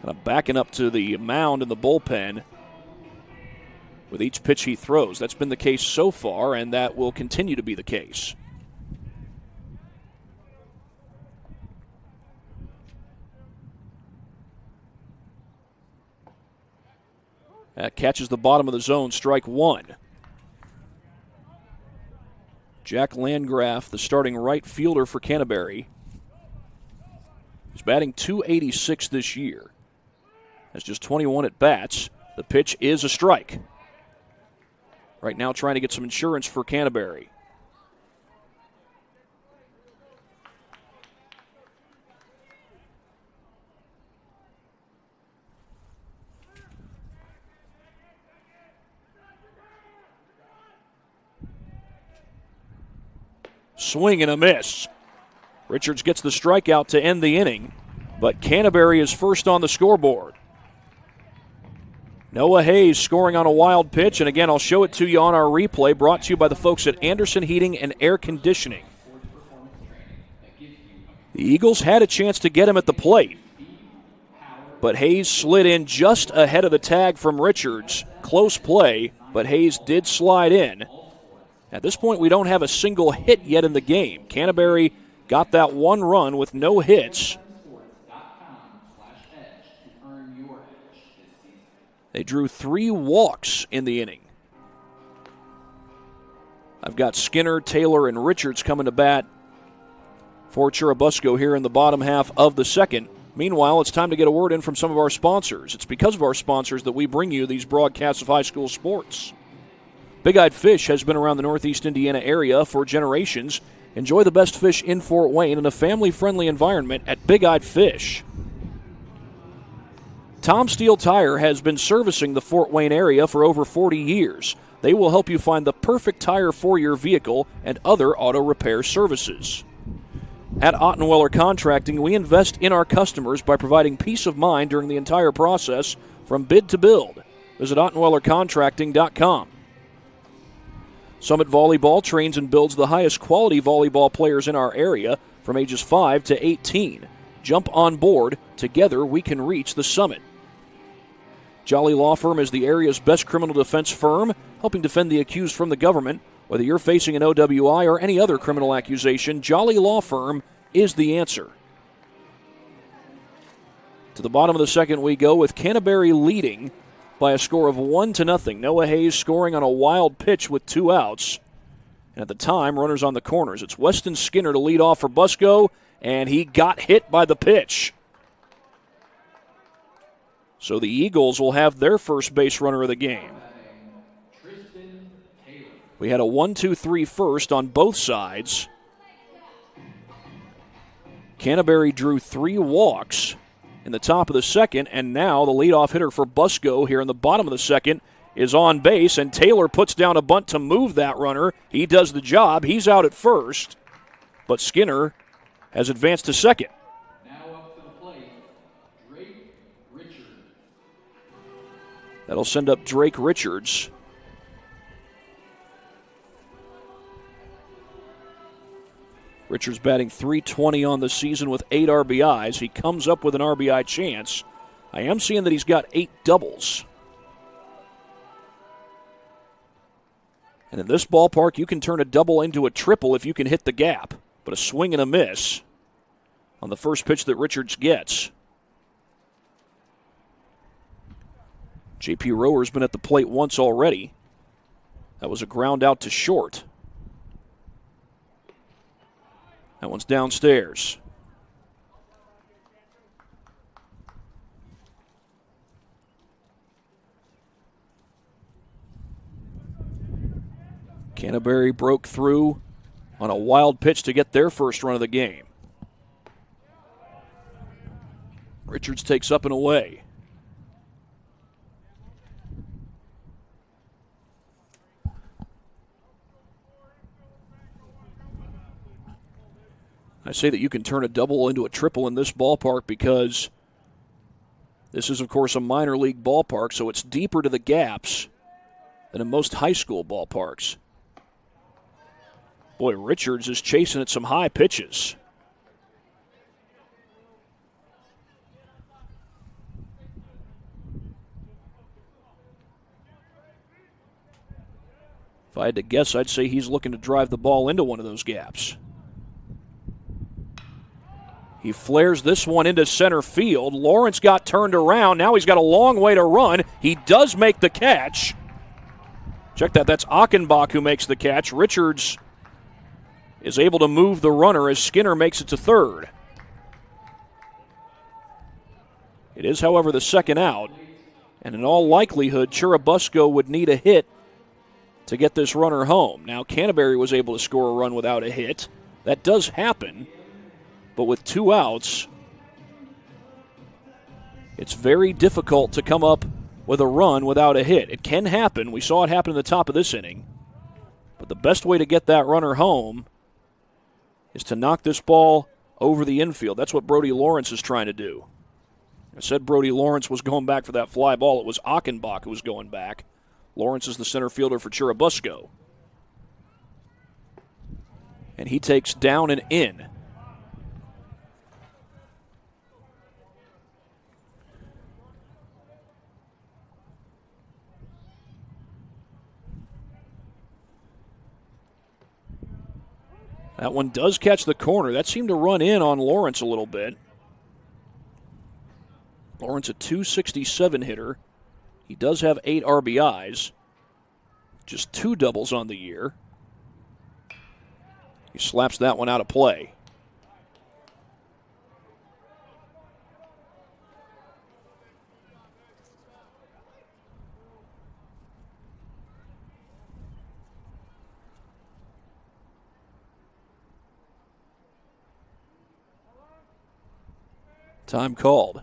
Kind of backing up to the mound in the bullpen with each pitch he throws. That's been the case so far, and that will continue to be the case. That catches the bottom of the zone, strike 1. Jack Landgraf, the starting right fielder for Canterbury. He's batting .286 this year. Has just 21 at bats. The pitch is a strike. Right now trying to get some insurance for Canterbury. Swing and a miss. Richards gets the strikeout to end the inning, but Canterbury is first on the scoreboard. Noah Hayes scoring on a wild pitch, and again, I'll show it to you on our replay, brought to you by the folks at Anderson Heating and Air Conditioning. The Eagles had a chance to get him at the plate, but Hayes slid in just ahead of the tag from Richards. Close play, but Hayes did slide in. At this point, we don't have a single hit yet in the game. Canterbury got that one run with no hits. They drew 3 walks in the inning. I've got Skinner, Taylor, and Richards coming to bat for Churubusco here in the bottom half of the second. Meanwhile, it's time to get a word in from some of our sponsors. It's because of our sponsors that we bring you these broadcasts of high school sports. Big Eyed Fish has been around the Northeast Indiana area for generations. Enjoy the best fish in Fort Wayne in a family-friendly environment at Big Eyed Fish. Tom Steel Tire has been servicing the Fort Wayne area for over 40 years. They will help you find the perfect tire for your vehicle and other auto repair services. At Ottenweller Contracting, we invest in our customers by providing peace of mind during the entire process from bid to build. Visit OttenwellerContracting.com. Summit Volleyball trains and builds the highest quality volleyball players in our area from ages 5 to 18. Jump on board. Together we can reach the summit. Jolly Law Firm is the area's best criminal defense firm, helping defend the accused from the government. Whether you're facing an OWI or any other criminal accusation, Jolly Law Firm is the answer. To the bottom of the second we go with Canterbury leading by a score of 1-0. Noah Hayes scoring on a wild pitch with 2 outs. And at the time, runners on the corners. It's Weston Skinner to lead off for Busco, and he got hit by the pitch. So the Eagles will have their first base runner of the game. We had a 1-2-3 first on both sides. Canterbury drew 3 walks in the top of the second, and now the leadoff hitter for Busco here in the bottom of the second is on base, and Taylor puts down a bunt to move that runner. He does the job. He's out at first, but Skinner has advanced to second. Now up to the plate, Drake Richards. That'll send up Drake Richards. Richards batting .320 on the season with 8 RBIs. He comes up with an RBI chance. I am seeing that he's got 8 doubles. And in this ballpark, you can turn a double into a triple if you can hit the gap. But a swing and a miss on the first pitch that Richards gets. J.P. Rower's been at the plate once already. That was a ground out to short. That one's downstairs. Canterbury broke through on a wild pitch to get their first run of the game. Richards takes up and away. I say that you can turn a double into a triple in this ballpark because this is, of course, a minor league ballpark, so it's deeper to the gaps than in most high school ballparks. Boy, Richards is chasing at some high pitches. If I had to guess, I'd say he's looking to drive the ball into one of those gaps. He flares this one into center field. Lawrence got turned around. Now he's got a long way to run. He does make the catch. Check that. That's Achenbach who makes the catch. Richards is able to move the runner as Skinner makes it to third. It is, however, the second out. And in all likelihood, Churubusco would need a hit to get this runner home. Now, Canterbury was able to score a run without a hit. That does happen. But with 2 outs, it's very difficult to come up with a run without a hit. It can happen. We saw it happen in the top of this inning. But the best way to get that runner home is to knock this ball over the infield. That's what Brody Lawrence is trying to do. I said Brody Lawrence was going back for that fly ball. It was Achenbach who was going back. Lawrence is the center fielder for Churubusco. And he takes down and in. That one does catch the corner. That seemed to run in on Lawrence a little bit. Lawrence, a .267 hitter. He does have 8 RBIs. Just 2 doubles on the year. He slaps that one out of play. Time called.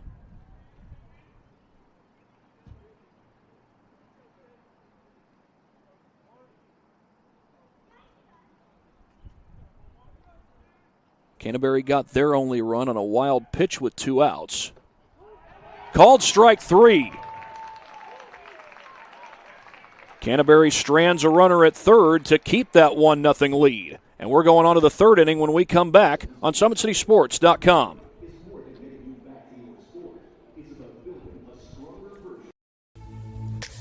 Canterbury got their only run on a wild pitch with 2 outs. Called strike 3. Canterbury strands a runner at third to keep that 1-0 lead. And we're going on to the third inning when we come back on SummitCitySports.com.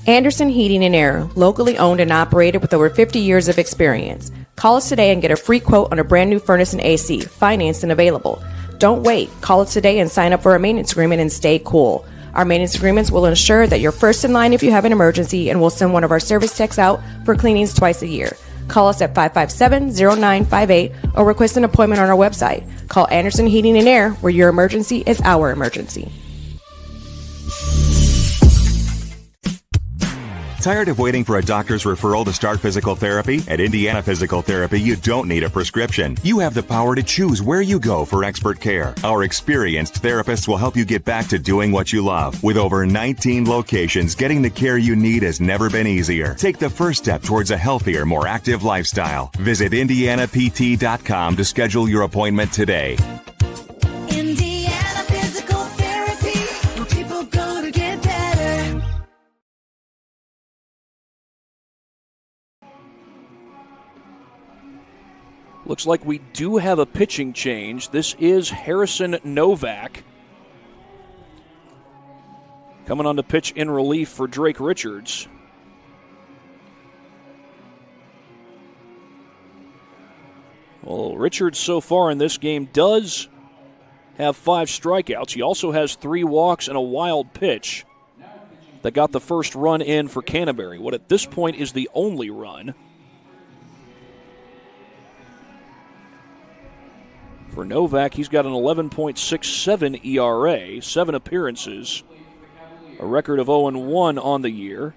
Anderson Heating and Air, locally owned and operated with over 50 years of experience. Call us today and get a free quote on a brand new furnace and AC, financed and available. Don't wait. Call us today and sign up for a maintenance agreement and stay cool. Our maintenance agreements will ensure that you're first in line if you have an emergency, and we'll send one of our service techs out for cleanings twice a year. Call us at 557-0958 or request an appointment on our website. Call Anderson Heating and Air, where your emergency is our emergency. Tired of waiting for a doctor's referral to start physical therapy? At Indiana Physical Therapy, you don't need a prescription. You have the power to choose where you go for expert care. Our experienced therapists will help you get back to doing what you love. With over 19 locations, getting the care you need has never been easier. Take the first step towards a healthier, more active lifestyle. Visit IndianaPT.com to schedule your appointment today. Indiana Physical Therapy, where people go to get better. Looks like we do have a pitching change. This is Harrison Novak coming on to pitch in relief for Drake Richards. Well, Richards so far in this game does have 5 strikeouts. He also has 3 walks and a wild pitch that got the first run in for Canterbury. What at this point is the only run. For Novak, he's got an 11.67 ERA, 7 appearances, a record of 0-1 on the year.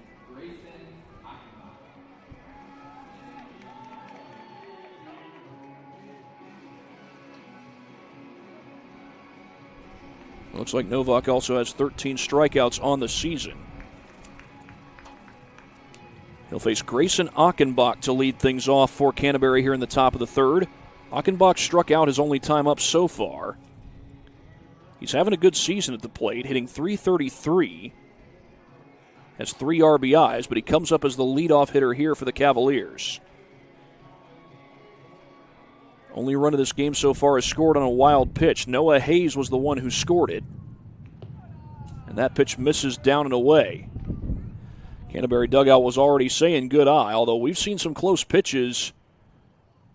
Looks like Novak also has 13 strikeouts on the season. He'll face Grayson Achenbach to lead things off for Canterbury here in the top of the third. Achenbach struck out his only time up so far. He's having a good season at the plate, hitting .333. Has 3 RBIs, but he comes up as the leadoff hitter here for the Cavaliers. Only run of this game so far is scored on a wild pitch. Noah Hayes was the one who scored it. And that pitch misses down and away. Canterbury dugout was already saying good eye, although we've seen some close pitches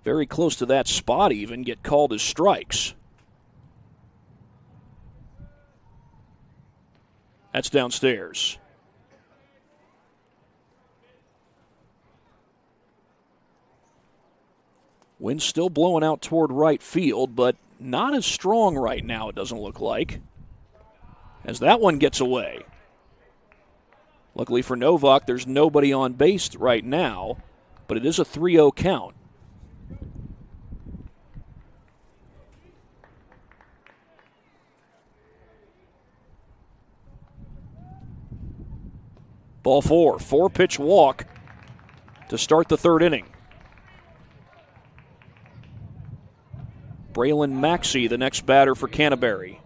very close to that spot even get called as strikes. That's downstairs. Wind's still blowing out toward right field, but not as strong right now, it doesn't look like, as that one gets away. Luckily for Novak, there's nobody on base right now, but it is a 3-0 count. Ball 4, 4-pitch walk to start the third inning. Braylon Maxey, the next batter for Canterbury.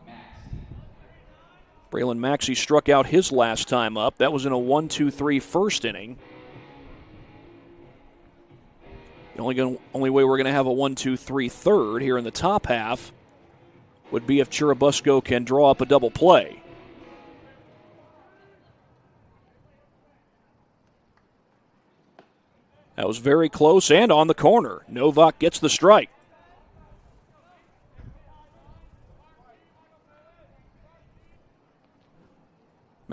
Braylon Maxey struck out his last time up. That was in a 1-2-3 first inning. The only way we're going to have a 1-2-3 third here in the top half would be if Churubusco can draw up a double play. That was very close and on the corner. Novak gets the strike.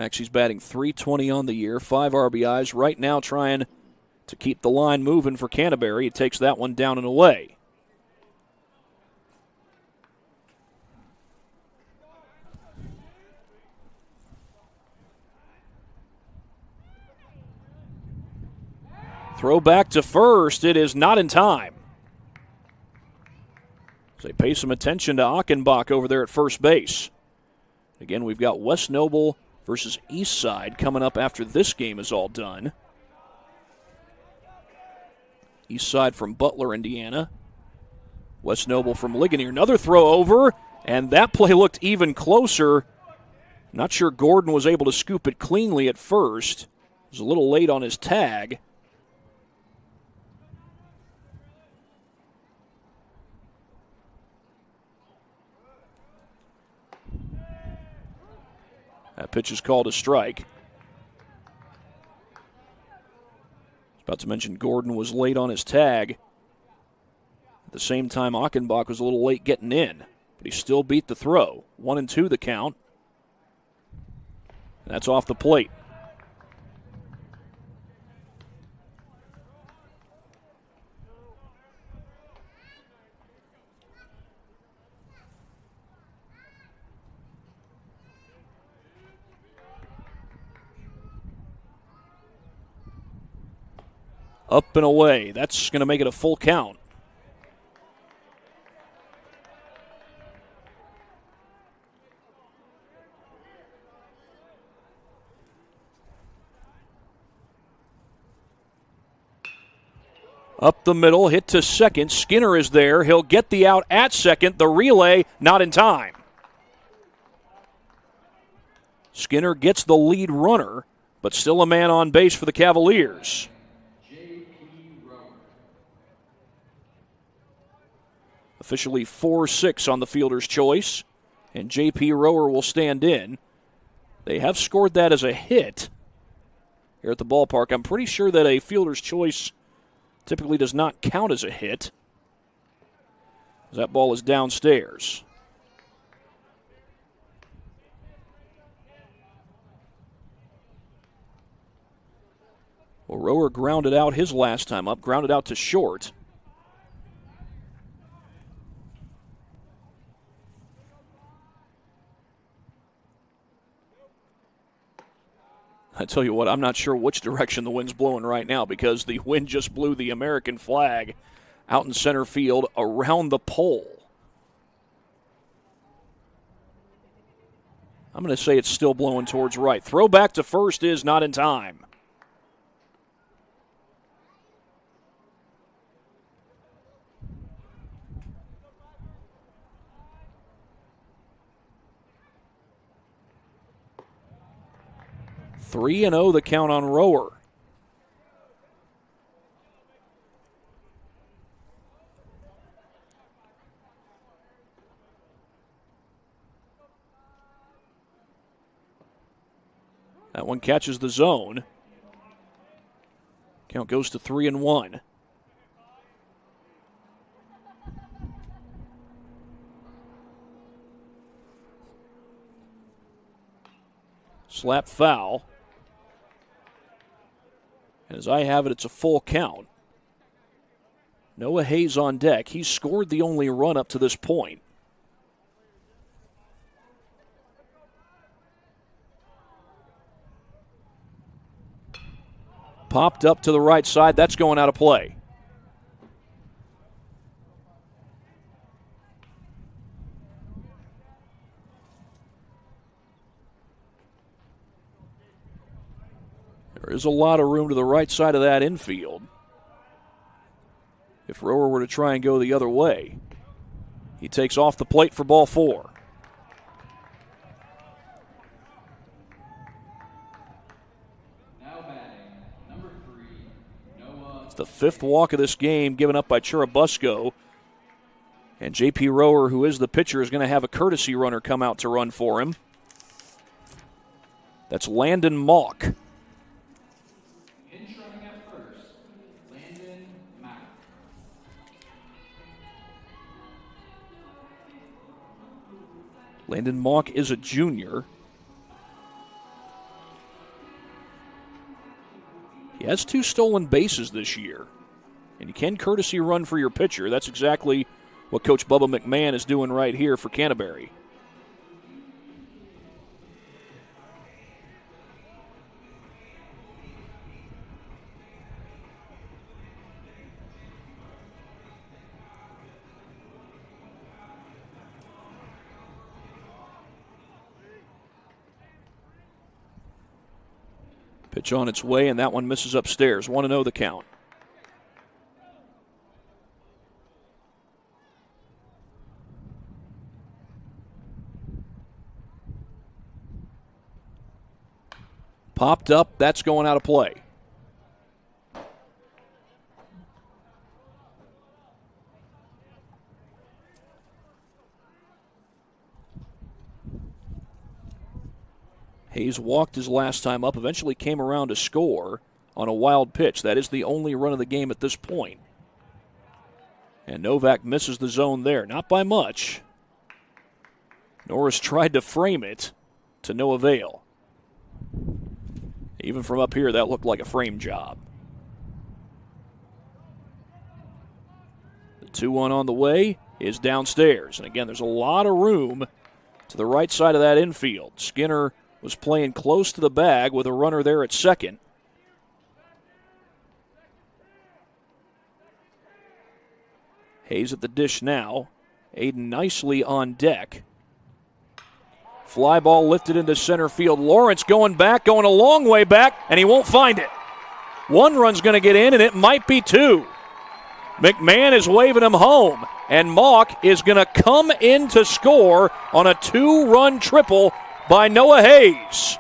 Maxey's batting .320 on the year, 5 RBIs. Right now trying to keep the line moving for Canterbury. He takes that one down and away. Throw back to first. It is not in time. So they pay some attention to Achenbach over there at first base. Again, we've got West Noble versus Eastside coming up after this game is all done. Eastside from Butler, Indiana. West Noble from Ligonier. Another throw over, and that play looked even closer. Not sure Gordon was able to scoop it cleanly at first. He was a little late on his tag. That pitch is called a strike. I was about to mention Gordon was late on his tag. At the same time, Achenbach was a little late getting in, but he still beat the throw. 1-2 the count. That's off the plate. Up and away. That's going to make it a full count. Up the middle, hit to second. Skinner is there. He'll get the out at second. The relay, not in time. Skinner gets the lead runner, but still a man on base for the Cavaliers. Officially 4-6 on the fielder's choice, and J.P. Rower will stand in. They have scored that as a hit here at the ballpark. I'm pretty sure that a fielder's choice typically does not count as a hit. That ball is downstairs. Well, Rower grounded out his last time up, grounded out to short. I tell you what, I'm not sure which direction the wind's blowing right now because the wind just blew the American flag out in center field around the pole. I'm going to say it's still blowing towards right. Throw back to first is not in time. Three and 0 the count on Rower. That one catches the zone. Count goes to 3-1. Slap foul. As I have it, it's a full count. Noah Hayes on deck. He's scored the only run up to this point. Popped up to the right side. That's going out of play. There is a lot of room to the right side of that infield. If Rower were to try and go the other way, he takes off the plate for ball 4. Now batting, number 3, Noah. It's the 5th walk of this game given up by Churubusco. And J.P. Rower, who is the pitcher, is going to have a courtesy runner come out to run for him. That's Landon Mock. Landon Mock is a junior. has 2 stolen bases this year. And you can courtesy run for your pitcher. That's exactly what Coach Bubba McMahon is doing right here for Canterbury. Pitch on its way, and that one misses upstairs. 1-0 the count. Popped up, that's going out of play. Hayes walked his last time up, eventually came around to score on a wild pitch. That is the only run of the game at this point. And Novak misses the zone there, not by much. Norris tried to frame it to no avail. Even from up here, that looked like a frame job. The 2-1 on the way is downstairs. And again, there's a lot of room to the right side of that infield. Skinner was playing close to the bag with a runner there at second. Hayes at the dish now. Aiden nicely on deck. Fly ball lifted into center field. Lawrence going back, going a long way back, and he won't find it. 1 run's going to get in, and it might be 2. McMahon is waving him home, and Mock is going to come in to score on a 2-run triple by Noah Hayes.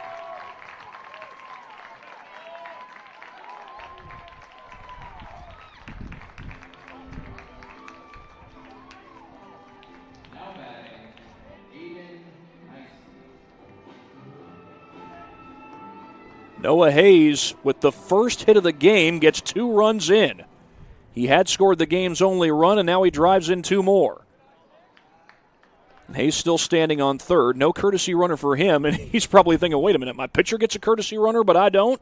Noah Hayes, with the first hit of the game, gets 2 runs in. He had scored the game's only run, and now he drives in 2 more. And Hayes still standing on third. No courtesy runner for him, and he's probably thinking, wait a minute, my pitcher gets a courtesy runner, but I don't?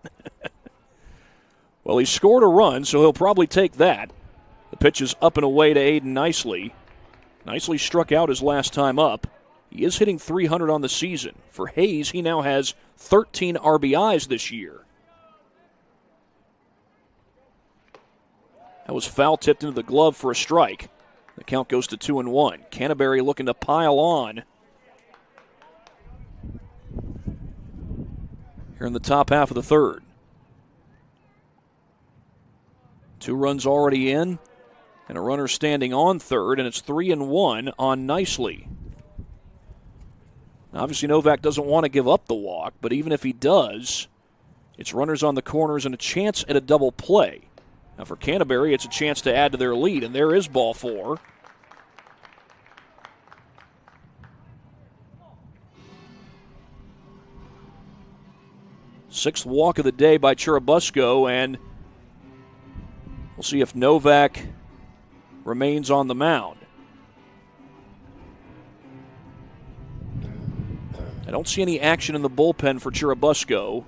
Well, he scored a run, so he'll probably take that. The pitch is up and away to Aiden Nicely. Nicely struck out his last time up. He is hitting .300 on the season. For Hayes, he now has 13 RBIs this year. That was foul tipped into the glove for a strike. The count goes to 2-1. Canterbury looking to pile on here in the top half of the third. 2 runs already in, and a runner standing on third, and it's 3-1 on Nicely. Obviously, Novak doesn't want to give up the walk, but even if he does, it's runners on the corners and a chance at a double play. Now for Canterbury, it's a chance to add to their lead, and there is ball 4. Sixth walk of the day by Churubusco, and we'll see if Novak remains on the mound. I don't see any action in the bullpen for Churubusco.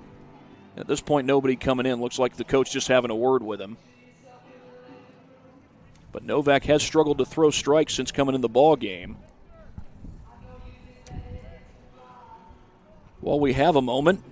At this point, nobody coming in. Looks like the coach just having a word with him. But Novak has struggled to throw strikes since coming in the ball game. While we have a moment,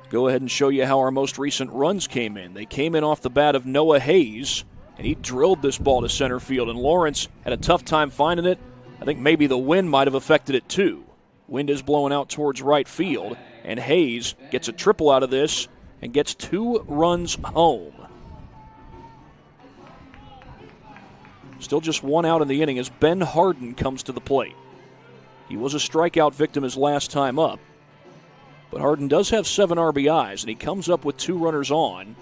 go ahead and show you how our most recent runs came in. They came in off the bat of Noah Hayes, and he drilled this ball to center field, and Lawrence had a tough time finding it. I think maybe the wind might have affected it too. Wind is blowing out towards right field, and Hayes gets a triple out of this and gets 2 runs home. Still just 1 out in the inning as Ben Harden comes to the plate. He was a strikeout victim his last time up, but Harden does have 7 RBIs, and he comes up with 2 runners on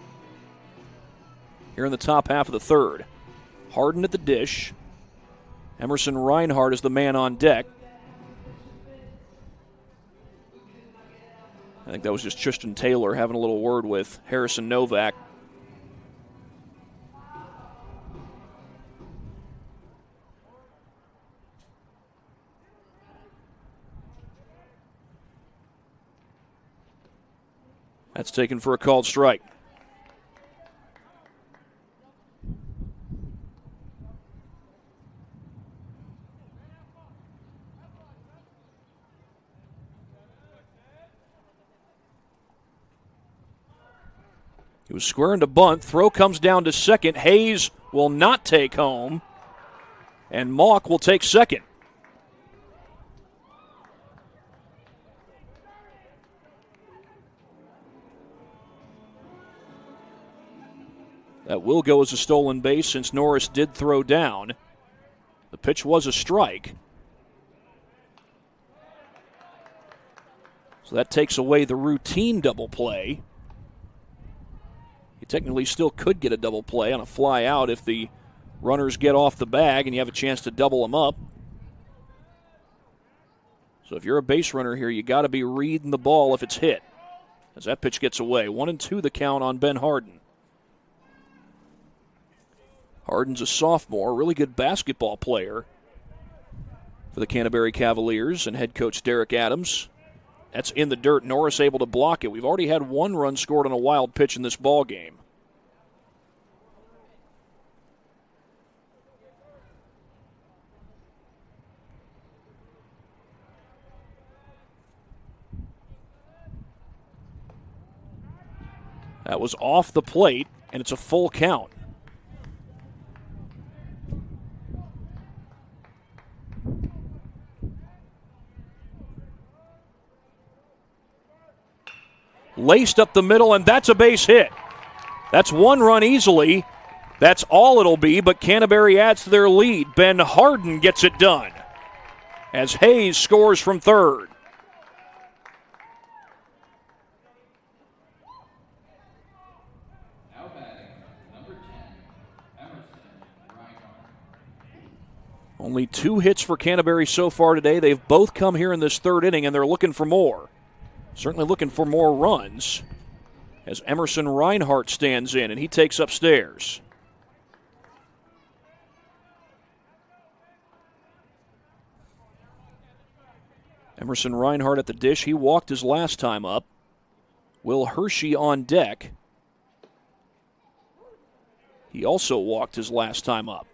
here in the top half of the third. Harden at the dish. Emerson Reinhardt is the man on deck. I think that was just Tristan Taylor having a little word with Harrison Novak. That's taken for a called strike. He was squaring to bunt. Throw comes down to second. Hayes will not take home. And Mock will take second. That will go as a stolen base since Norris did throw down. The pitch was a strike. So that takes away the routine double play. You technically still could get a double play on a fly out if the runners get off the bag and you have a chance to double them up. So if you're a base runner here, you got to be reading the ball if it's hit. As that pitch gets away. 1-2 the count on Ben Harden. Harden's a sophomore, really good basketball player for the Canterbury Cavaliers and head coach Derek Adams. That's in the dirt. Norris able to block it. We've already had one run scored on a wild pitch in this ball game. That was off the plate, and it's a full count. Laced up the middle, and that's a base hit. That's one run easily. That's all it'll be, but Canterbury adds to their lead. Ben Harden gets it done as Hayes scores from third. Now batting, number 10, Emerson Reinhardt. Only 2 hits for Canterbury so far today. They've both come here in this third inning, and they're looking for more. Certainly looking for more runs as Emerson Reinhardt stands in, and he takes upstairs. Emerson Reinhardt at the dish. He walked his last time up. Will Hershey on deck. He also walked his last time up.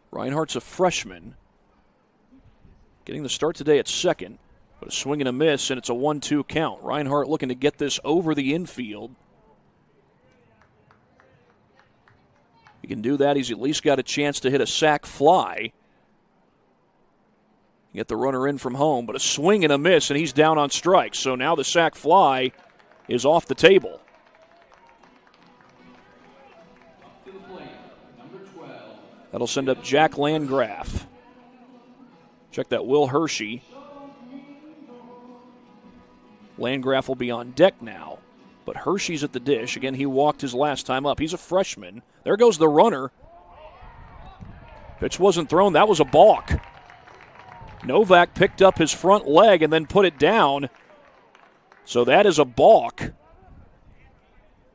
Reinhardt's a freshman. Getting the start today at second, but a swing and a miss, and it's a 1-2 count. Reinhardt looking to get this over the infield. He can do that. He's at least got a chance to hit a sac fly. Get the runner in from home, but a swing and a miss, and he's down on strikes. So now the sac fly is off the table. Up to the plate, number 12. That'll send up Jack Landgraf. Check that, Will Hershey. Landgraf will be on deck now, but Hershey's at the dish. Again, he walked his last time up. He's a freshman. There goes the runner. Pitch wasn't thrown. That was a balk. Novak picked up his front leg and then put it down. So that is a balk.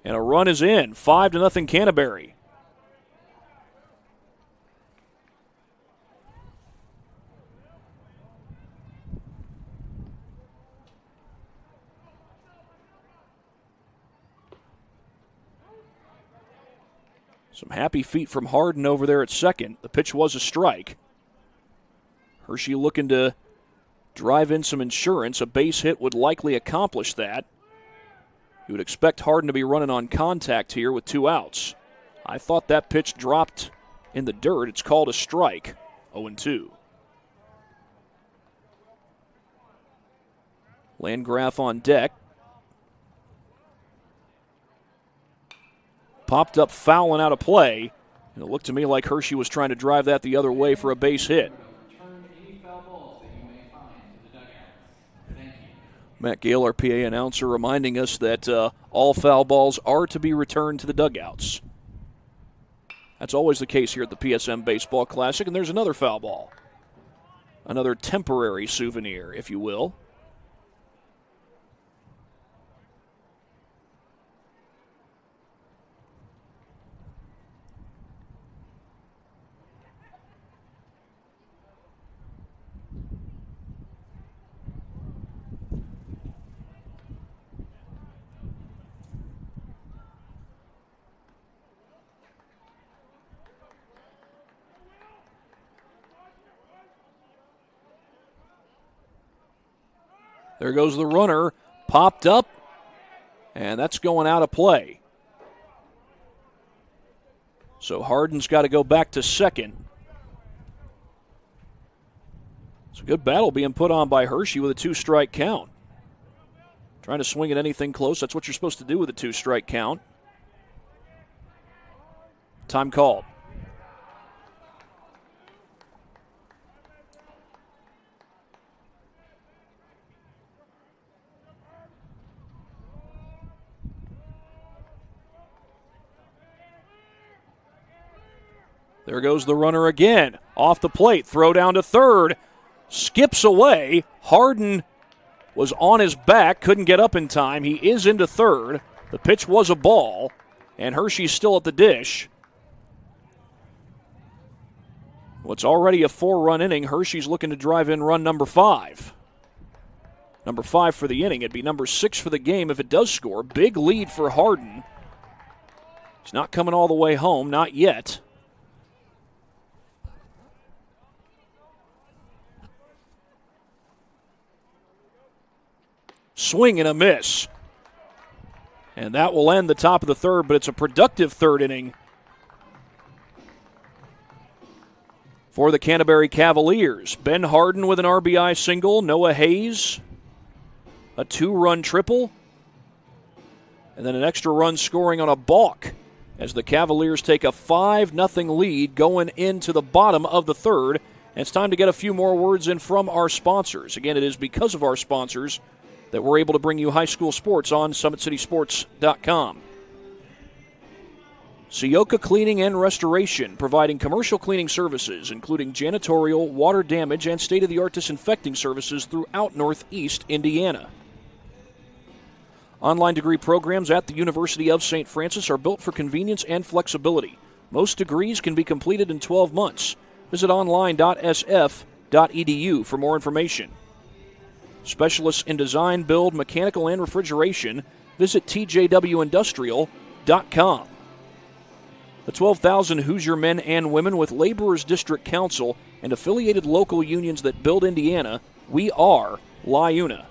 And a run is in. 5-0 Canterbury. Some happy feet from Harden over there at second. The pitch was a strike. Hershey looking to drive in some insurance. A base hit would likely accomplish that. You would expect Harden to be running on contact here with 2 outs. I thought that pitch dropped in the dirt. It's called a strike. 0-2. Landgraf on deck. Popped up foul and out of play. And it looked to me like Hershey was trying to drive that the other way for a base hit. Return any foul balls that you may find to the dugouts. Thank you. Matt Gale, our PA announcer, reminding us that all foul balls are to be returned to the dugouts. That's always the case here at the PSM Baseball Classic. And there's another foul ball. Another temporary souvenir, if you will. There goes the runner. Popped up, and that's going out of play. So Harden's got to go back to second. It's a good battle being put on by Hershey with a 2-strike count. Trying to swing at anything close. That's what you're supposed to do with a 2-strike count. Time called. There goes the runner again. Off the plate. Throw down to third. Skips away. Harden was on his back. Couldn't get up in time. He is into third. The pitch was a ball. And Hershey's still at the dish. Well, it's already a 4-run inning. Hershey's looking to drive in run number 5. Number 5 for the inning. It'd be number 6 for the game if it does score. Big lead for Harden. He's not coming all the way home. Not yet. Swing and a miss. And that will end the top of the third, but it's a productive third inning for the Canterbury Cavaliers. Ben Harden with an RBI single. Noah Hayes, a 2-run triple. And then an extra run scoring on a balk as the Cavaliers take a 5-0 lead going into the bottom of the third. And it's time to get a few more words in from our sponsors. Again, it is because of our sponsors that we're able to bring you high school sports on SummitCitySports.com. Sioka Cleaning and Restoration, providing commercial cleaning services, including janitorial, water damage, and state-of-the-art disinfecting services throughout Northeast Indiana. Online degree programs at the University of St. Francis are built for convenience and flexibility. Most degrees can be completed in 12 months. Visit online.sf.edu for more information. Specialists in design, build, mechanical, and refrigeration. Visit tjwindustrial.com. The 12,000 Hoosier men and women with Laborers District Council and affiliated local unions that build Indiana, we are LIUNA.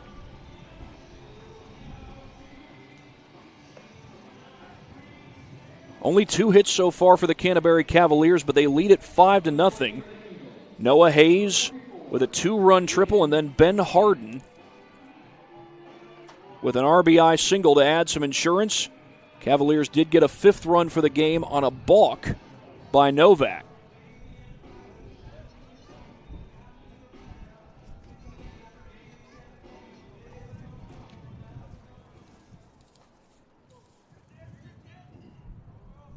Only 2 hits so far for the Canterbury Cavaliers, but they lead at 5-0. Noah Hayes with a 2-run triple, and then Ben Harden with an RBI single to add some insurance. Cavaliers did get a 5th run for the game on a balk by Novak.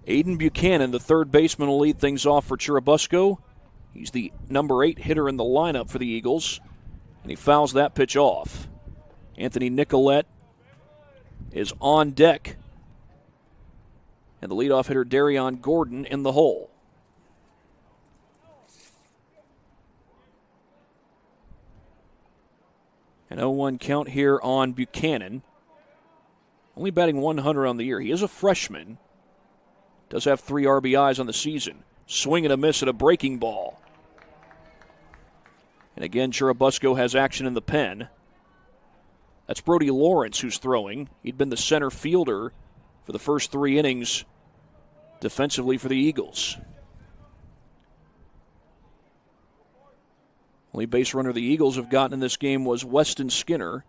Aiden Buchanan, the third baseman, will lead things off for Churubusco. He's the number 8 hitter in the lineup for the Eagles, and he fouls that pitch off. Anthony Nicolette is on deck, and the leadoff hitter Darion Gordon in the hole. An 0-1 count here on Buchanan. Only batting 100 on the year. He is a freshman. Does have 3 RBIs on the season. Swing and a miss at a breaking ball. And again, Churubusco has action in the pen. That's Brody Lawrence who's throwing. He'd been the center fielder for the first 3 innings defensively for the Eagles. Only base runner the Eagles have gotten in this game was Weston Skinner.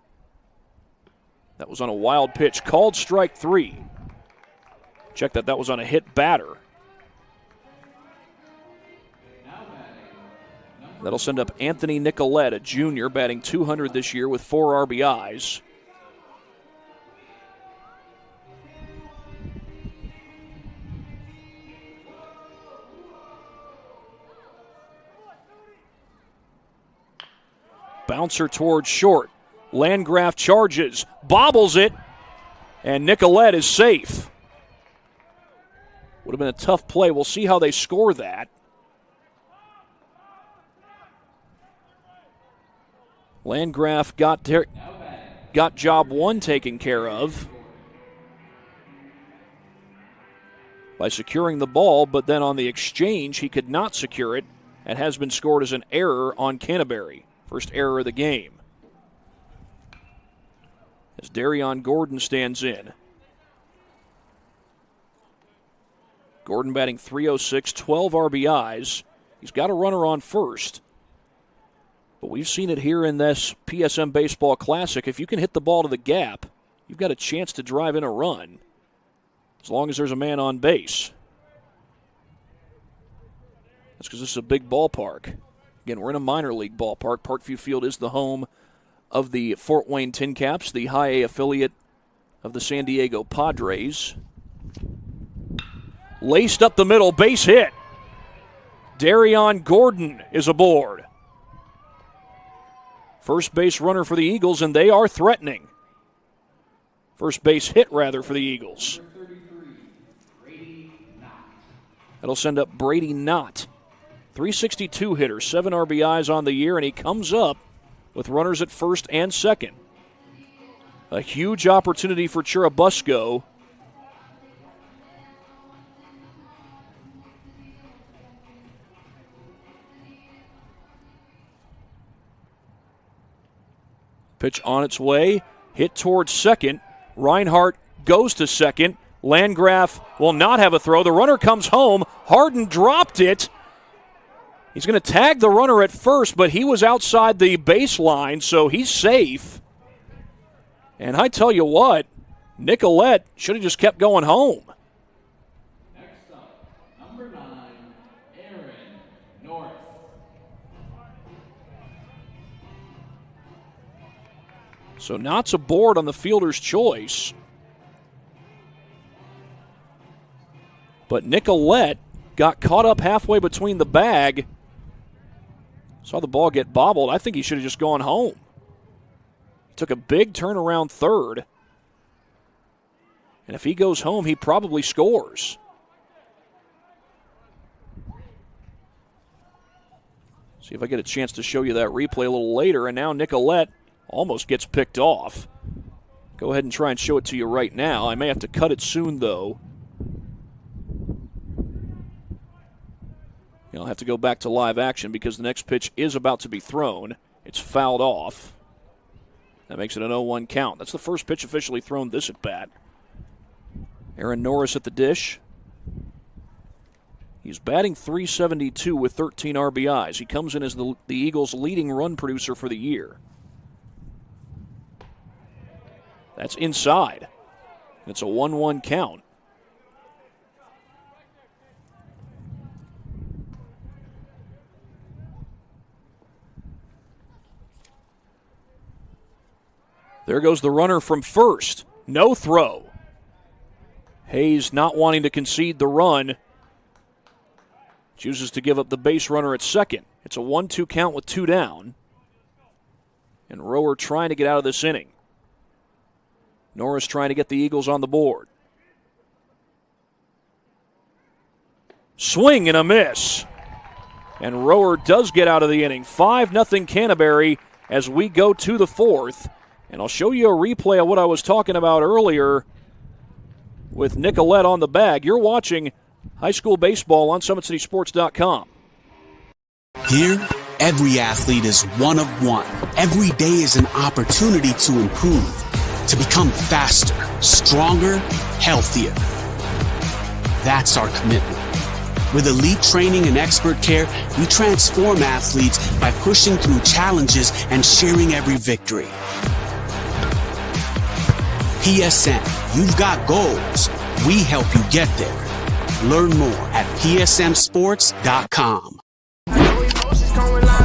That was on a wild pitch. Called strike 3. Check that. That was on a hit batter. That'll send up Anthony Nicolette, a junior, batting 200 this year with 4 RBIs. Bouncer towards short. Landgraf charges, bobbles it, and Nicolette is safe. Would have been a tough play. We'll see how they score that. Landgraf got job 1 taken care of by securing the ball, but then on the exchange he could not secure it and has been scored as an error on Canterbury. First error of the game. as Darion Gordon stands in. Gordon batting .306, 12 RBIs. He's got a runner on first. But we've seen it here in this PSM Baseball Classic. If you can hit the ball to the gap, you've got a chance to drive in a run, as long as there's a man on base. That's because this is a big ballpark. Again, we're in a minor league ballpark. Parkview Field is the home of the Fort Wayne Tin Caps, the High A affiliate of the San Diego Padres. Laced up the middle, base hit. Darion Gordon is aboard. First base runner for the Eagles, and they are threatening. First base hit, rather, for the Eagles. That'll send up Brady Knott. .362 hitter, 7 RBIs on the year, and he comes up with runners at first and second. A huge opportunity for Churubusco. Pitch on its way, hit towards second. Reinhardt goes to second. Landgraf will not have a throw. The runner comes home. Harden dropped it. He's going to tag the runner at first, but he was outside the baseline, so he's safe. And I tell you what, Nicolette should have just kept going home. Next up, number 9, Aaron North. So Knott's aboard on the fielder's choice. But Nicolette got caught up halfway between the bag. Saw the ball get bobbled. I think he should have just gone home. He took a big turnaround third. And if he goes home, he probably scores. See if I get a chance to show you that replay a little later. And now Nicolette almost gets picked off. Go ahead and try and show it to you right now. I may have to cut it soon, though. I'll have to go back to live action because the next pitch is about to be thrown. It's fouled off. That makes it an 0-1 count. That's the first pitch officially thrown this at bat. Aaron Norris at the dish. He's batting .372 with 13 RBIs. He comes in as the Eagles' leading run producer for the year. That's inside. It's a 1-1 count. There goes the runner from first. No throw. Hayes not wanting to concede the run. Chooses to give up the base runner at second. It's a 1-2 count with 2 down. And Rower trying to get out of this inning. Norris trying to get the Eagles on the board. Swing and a miss. And Rower does get out of the inning. 5-0 Canterbury as we go to the fourth. And I'll show you a replay of what I was talking about earlier with Nicolette on the bag. You're watching high school baseball on SummitCitySports.com. Here, every athlete is one of one. Every day is an opportunity to improve, to become faster, stronger, healthier. That's our commitment. With elite training and expert care, we transform athletes by pushing through challenges and sharing every victory. PSM, you've got goals. We help you get there. Learn more at psmsports.com.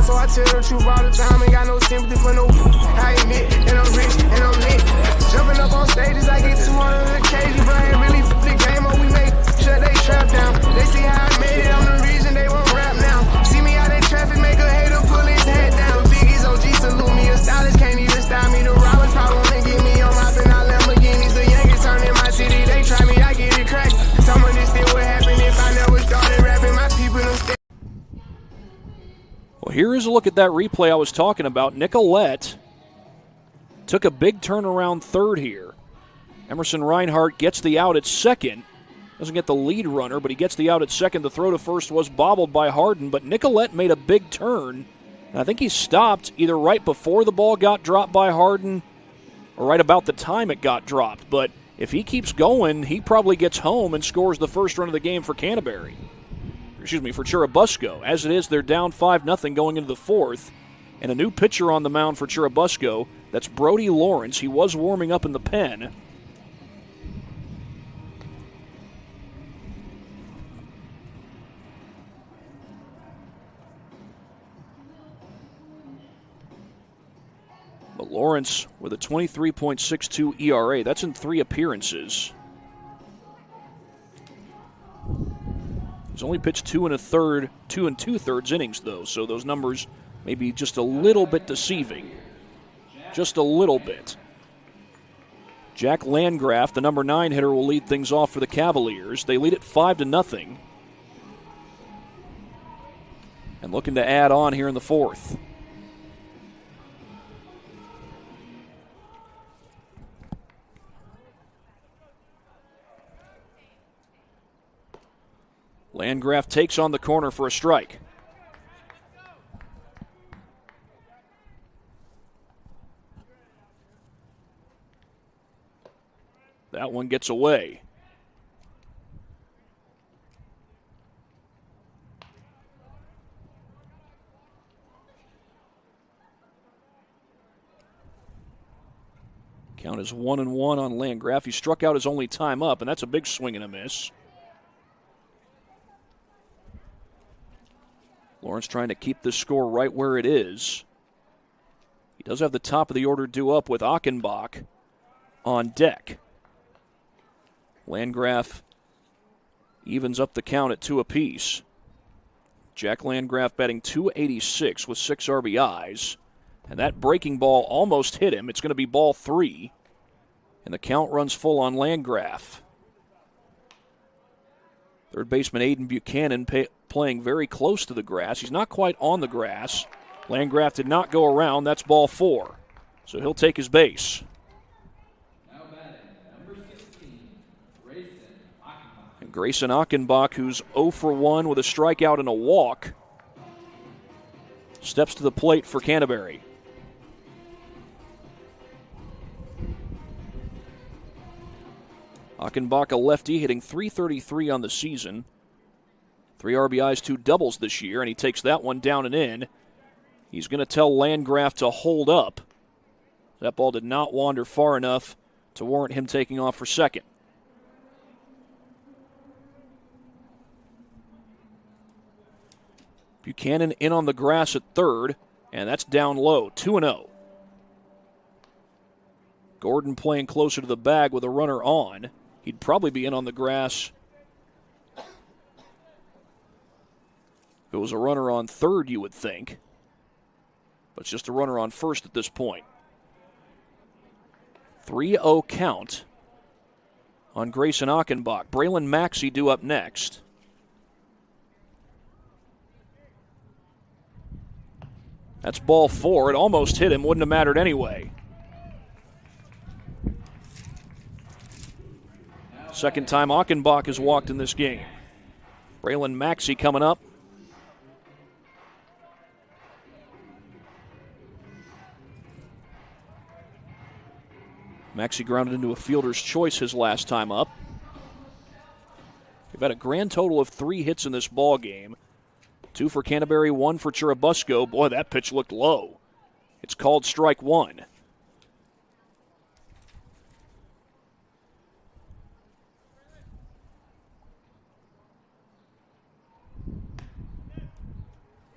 So I tell the truth all the time, ain't got no sympathy for no. I admit, and I'm rich, and I'm lit. Jumping up on stages, I get 200 occasions, but I ain't really the game up we make. Shut they trap down. They see how I made it, I'm the reason they won't rap now. See me out in traffic, make a hater pull his head down. Biggie's OG salute me, a stylist can't even style me. The robbers probably wanna get me on my and I Lamborghinis. The youngest turn in my city, they try me, I get it cracked. Some of this still would happen if I never started rapping. My people don't stay. Well, here is a look at that replay I was talking about. Nicolette took a big turnaround third here. Emerson Reinhardt gets the out at second. Doesn't get the lead runner, but he gets the out at second. The throw to first was bobbled by Harden, but Nicolette made a big turn. And I think he stopped either right before the ball got dropped by Harden or right about the time it got dropped. But if he keeps going, he probably gets home and scores the first run of the game for Canterbury. For Churubusco. As it is, they're down 5-0 going into the fourth. And a new pitcher on the mound for Churubusco. That's Brody Lawrence. He was warming up in the pen. But Lawrence with a 23.62 ERA. That's in 3 appearances. He's only pitched 2 2/3 innings, though, so those numbers may be just a little bit deceiving. Just a little bit. Jack Landgraf, the number 9 hitter, will lead things off for the Cavaliers. They lead it 5-0. And looking to add on here in the fourth. Landgraf takes on the corner for a strike. That one gets away. Count is 1-1 on Landgraf. He struck out his only time up, and that's a big swing and a miss. Lawrence trying to keep this score right where it is. He does have the top of the order due up with Achenbach on deck. Landgraf evens up the count at 2 apiece. Jack Landgraf batting .286 with 6 RBIs. And that breaking ball almost hit him. It's going to be ball 3. And the count runs full on Landgraf. Third baseman Aiden Buchanan playing very close to the grass. He's not quite on the grass. Landgraf did not go around. That's ball 4. So he'll take his base. Now batting, number 16, Grayson Achenbach. And Grayson Achenbach, who's 0 for 1 with a strikeout and a walk, steps to the plate for Canterbury. Achenbach, a lefty, hitting .333 on the season. 3 RBIs, 2 doubles this year, and he takes that one down and in. He's going to tell Landgraf to hold up. That ball did not wander far enough to warrant him taking off for second. Buchanan in on the grass at third, and that's down low, 2-0. Gordon playing closer to the bag with a runner on. He'd probably be in on the grass. If it was a runner on third, you would think. But it's just a runner on first at this point. 3-0 count on Grayson Achenbach. Braylon Maxey due up next. That's ball 4. It almost hit him. Wouldn't have mattered anyway. Second time Achenbach has walked in this game. Braylon Maxey coming up. Maxey grounded into a fielder's choice his last time up. They've had a grand total of 3 hits in this ball game. 2 for Canterbury, 1 for Churubusco. Boy, that pitch looked low. It's called strike 1.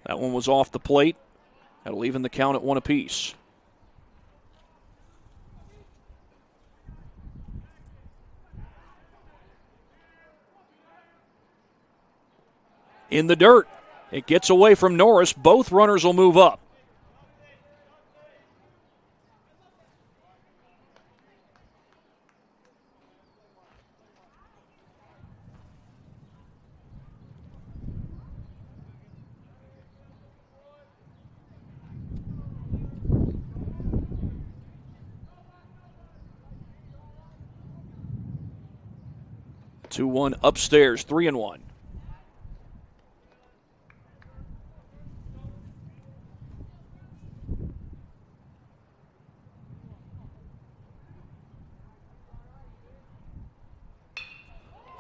That one was off the plate. That'll even the count at 1 apiece. In the dirt. It gets away from Norris. Both runners will move up. Two one upstairs, 3-1.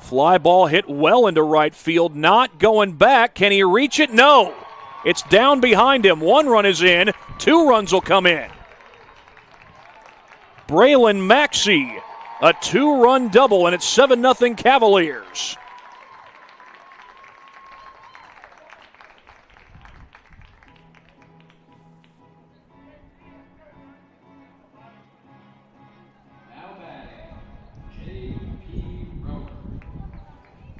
Fly ball hit well into right field, not going back. Can he reach it? No. It's down behind him. 1 run is in. 2 runs will come in. Braylon Maxey, a 2-run double, and it's 7-0 Cavaliers.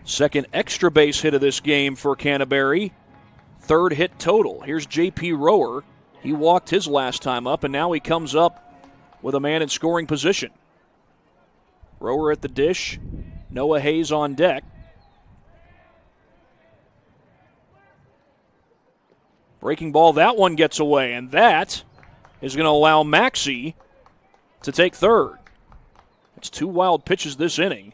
Second extra base hit of this game for Canterbury. 3rd hit total. Here's J.P. Rower. He walked his last time up, and now he comes up with a man in scoring position. Rower at the dish. Noah Hayes on deck. Breaking ball, that one gets away, and that is going to allow Maxey to take 3rd. It's 2 wild pitches this inning.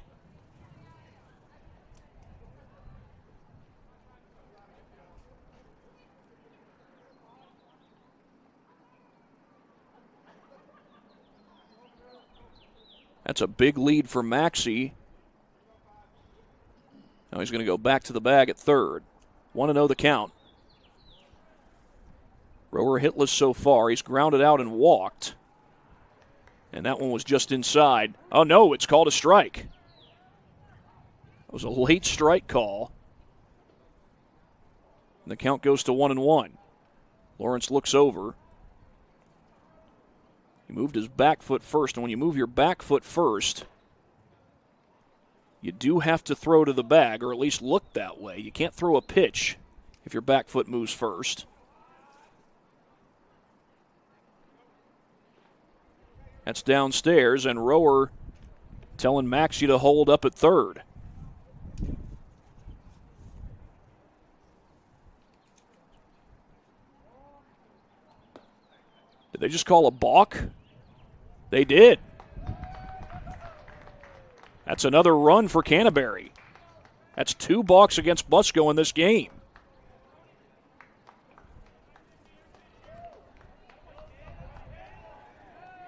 That's a big lead for Maxey. Now he's going to go back to the bag at 3rd. 1-0 the count. Rower hitless so far. He's grounded out and walked. And that one was just inside. Oh, no, it's called a strike. It was a late strike call. And the count goes to 1-1. Lawrence looks over. He moved his back foot first, and when you move your back foot first, you do have to throw to the bag, or at least look that way. You can't throw a pitch if your back foot moves first. That's downstairs, and Rower telling Maxey to hold up at 3rd. Did they just call a balk? They did. That's another run for Canterbury. That's 2 balks against Busco in this game.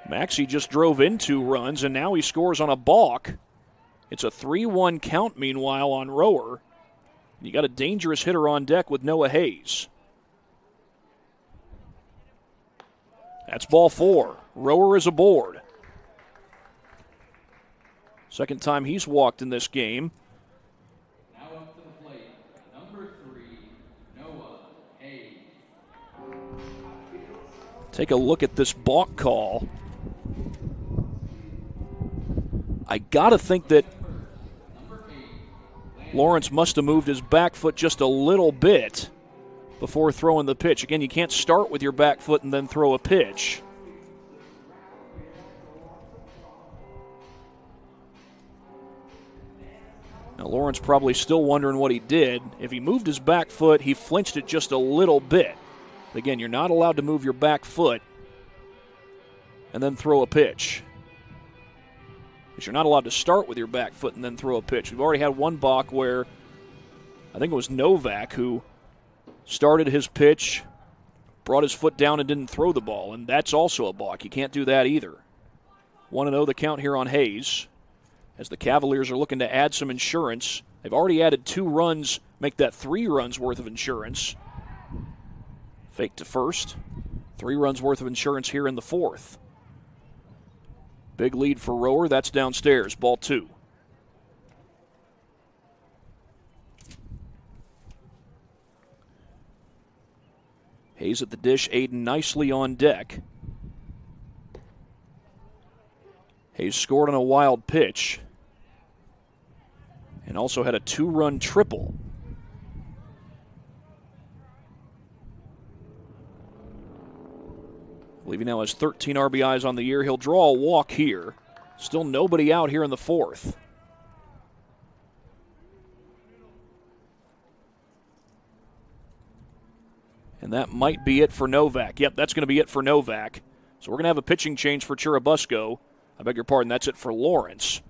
Maxey just drove in 2 runs, and now he scores on a balk. It's a 3-1 count, meanwhile, on Rower. You got a dangerous hitter on deck with Noah Hayes. That's ball 4. Rower is aboard. Second time he's walked in this game. Now up to the plate, number 3, Noah Hayes. Take a look at this balk call. I gotta think that Lawrence must have moved his back foot just a little bit before throwing the pitch. Again, you can't start with your back foot and then throw a pitch. Now, Lawrence probably still wondering what he did. If he moved his back foot, he flinched it just a little bit. Again, you're not allowed to move your back foot and then throw a pitch. Because you're not allowed to start with your back foot and then throw a pitch. We've already had one balk where I think it was Novak who started his pitch, brought his foot down and didn't throw the ball, and that's also a balk. You can't do that either. 1-0 the count here on Hayes as the Cavaliers are looking to add some insurance. They've already added 2 runs, make that 3 runs worth of insurance. Fake to first. 3 runs worth of insurance here in the 4th. Big lead for Rower. That's downstairs. Ball 2. Hayes at the dish. Aiden nicely on deck. Hayes scored on a wild pitch and also had a 2-run triple. I believe he now has 13 RBIs on the year. He'll draw a walk here. Still nobody out here in the 4th. And that might be it for Novak. Yep, that's going to be it for Novak. So we're going to have a pitching change for Churubusco. I beg your pardon, that's it for Lawrence.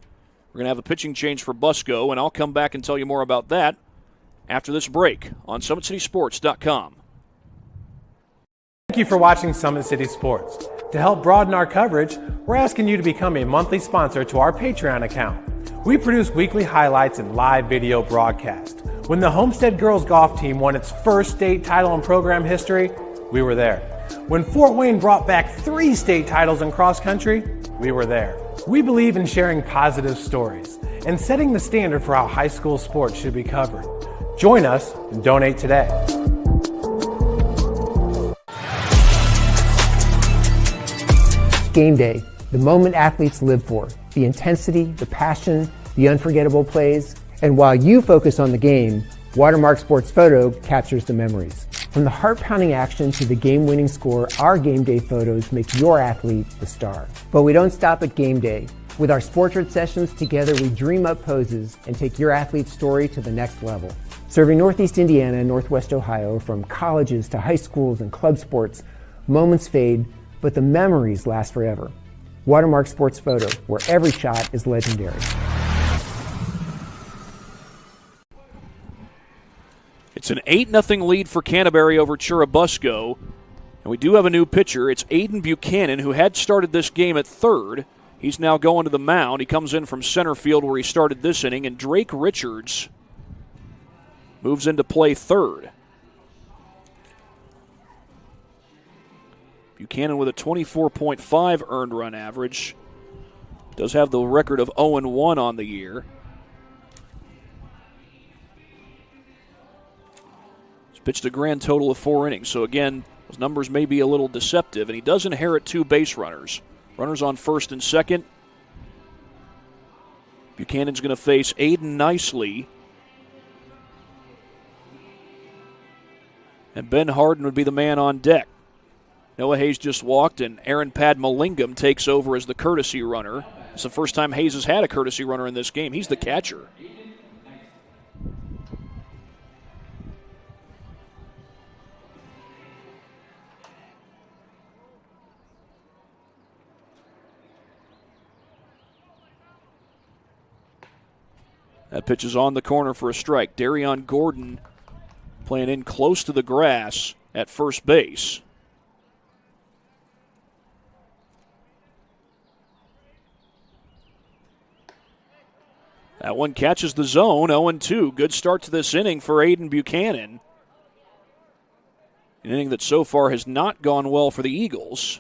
We're going to have a pitching change for Busco, and I'll come back and tell you more about that after this break on SummitCitySports.com. Thank you for watching Summit City Sports. To help broaden our coverage, we're asking you to become a monthly sponsor to our Patreon account. We produce weekly highlights and live video broadcast. When the Homestead girls golf team won its first state title in program history, we were there. When Fort Wayne brought back 3 state titles in cross country, we were there. We believe in sharing positive stories and setting the standard for how high school sports should be covered. Join us and donate today. Game day, the moment athletes live for, the intensity, the passion, the unforgettable plays. And while you focus on the game, Watermark Sports Photo captures the memories. From the heart-pounding action to the game-winning score, our game day photos make your athlete the star. But we don't stop at game day. With our Sportrait sessions together, we dream up poses and take your athlete's story to the next level. Serving Northeast Indiana and Northwest Ohio, from colleges to high schools and club sports, moments fade, but the memories last forever. Watermark Sports Photo, where every shot is legendary. It's an 8-0 lead for Canterbury over Churubusco. And we do have a new pitcher. It's Aiden Buchanan, who had started this game at third. He's now going to the mound. He comes in from center field where he started this inning. And Drake Richards moves into play third. Buchanan with a 24.5 earned run average. Does have the record of 0-1 on the year. He's pitched a grand total of 4 innings. So again, those numbers may be a little deceptive. And he does inherit 2 base runners. Runners on first and second. Buchanan's going to face Aiden Nicely. And Ben Harden would be the man on deck. Noah Hayes just walked, and Aaron Padmalingam takes over as the courtesy runner. It's the first time Hayes has had a courtesy runner in this game. He's the catcher. That pitch is on the corner for a strike. Darion Gordon playing in close to the grass at first base. That one catches the zone, 0-2. Good start to this inning for Aiden Buchanan. An inning that so far has not gone well for the Eagles.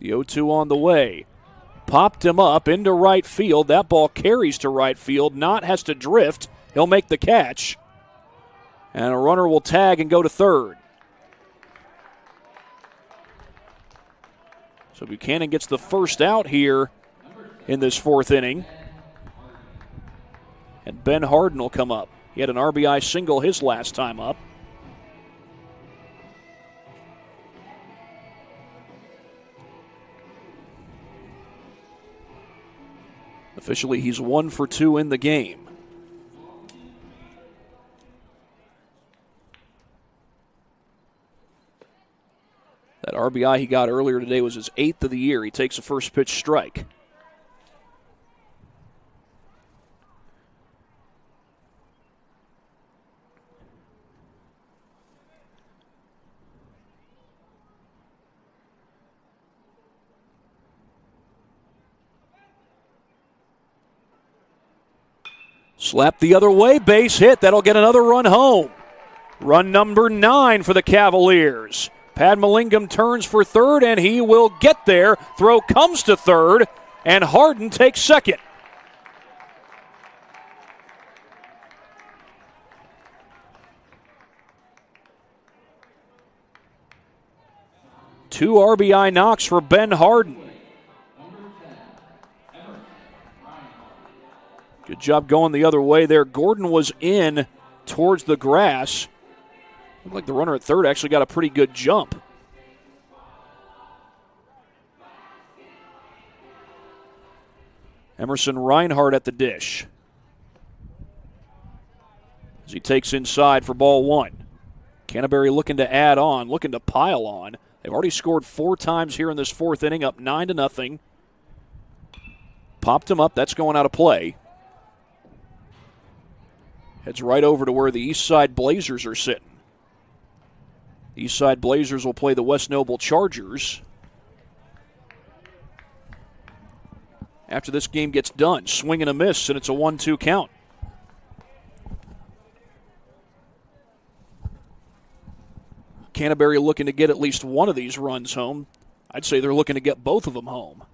The 0-2 on the way. Popped him up into right field. That ball carries to right field. Knott has to drift. He'll make the catch. And a runner will tag and go to third. So Buchanan gets the first out here in this 4th inning. And Ben Harden will come up. He had an RBI single his last time up. Officially, he's 1 for 2 in the game. That RBI he got earlier today was his 8th of the year. He takes a first pitch strike. Slap the other way, base hit. That'll get another run home. Run number 9 for the Cavaliers. Padmalingam turns for third, and he will get there. Throw comes to third, and Harden takes second. Two RBI knocks for Ben Harden. Good job going the other way there. Gordon was in towards the grass. Looked like the runner at third actually got a pretty good jump. Emerson Reinhardt at the dish. As he takes inside for ball 1. Canterbury looking to add on, looking to pile on. They've already scored 4 times here in this 4th inning, up 9-0. Popped him up. That's going out of play. Heads right over to where the East Side Blazers are sitting. Eastside Blazers will play the West Noble Chargers. After this game gets done, swing and a miss, and it's a 1-2 count. Canterbury looking to get at least one of these runs home. I'd say they're looking to get both of them home.